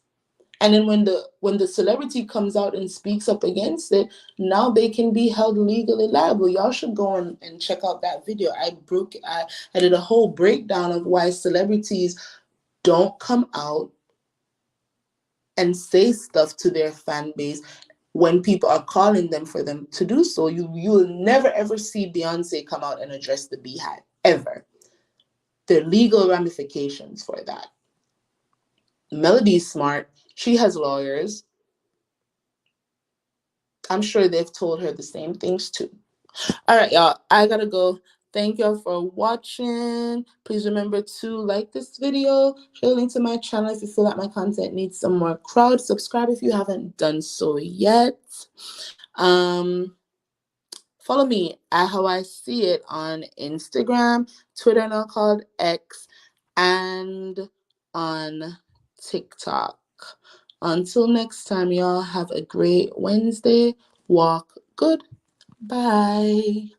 And then when the celebrity comes out and speaks up against it, now they can be held legally liable. Y'all should go and check out that video. I did a whole breakdown of why celebrities don't come out and say stuff to their fan base when people are calling them for them to do so. You will never ever see Beyonce come out and address the beehive, ever. There are legal ramifications for that. Melody's smart. She has lawyers. I'm sure they've told her the same things too. All right, y'all. I gotta go. Thank y'all for watching. Please remember to like this video, share a link to my channel if you feel like my content needs some more crowd. Subscribe if you haven't done so yet. Follow me at How I See It on Instagram, Twitter now called X, and on TikTok. Until next time, y'all, have a great Wednesday. Walk good. Bye.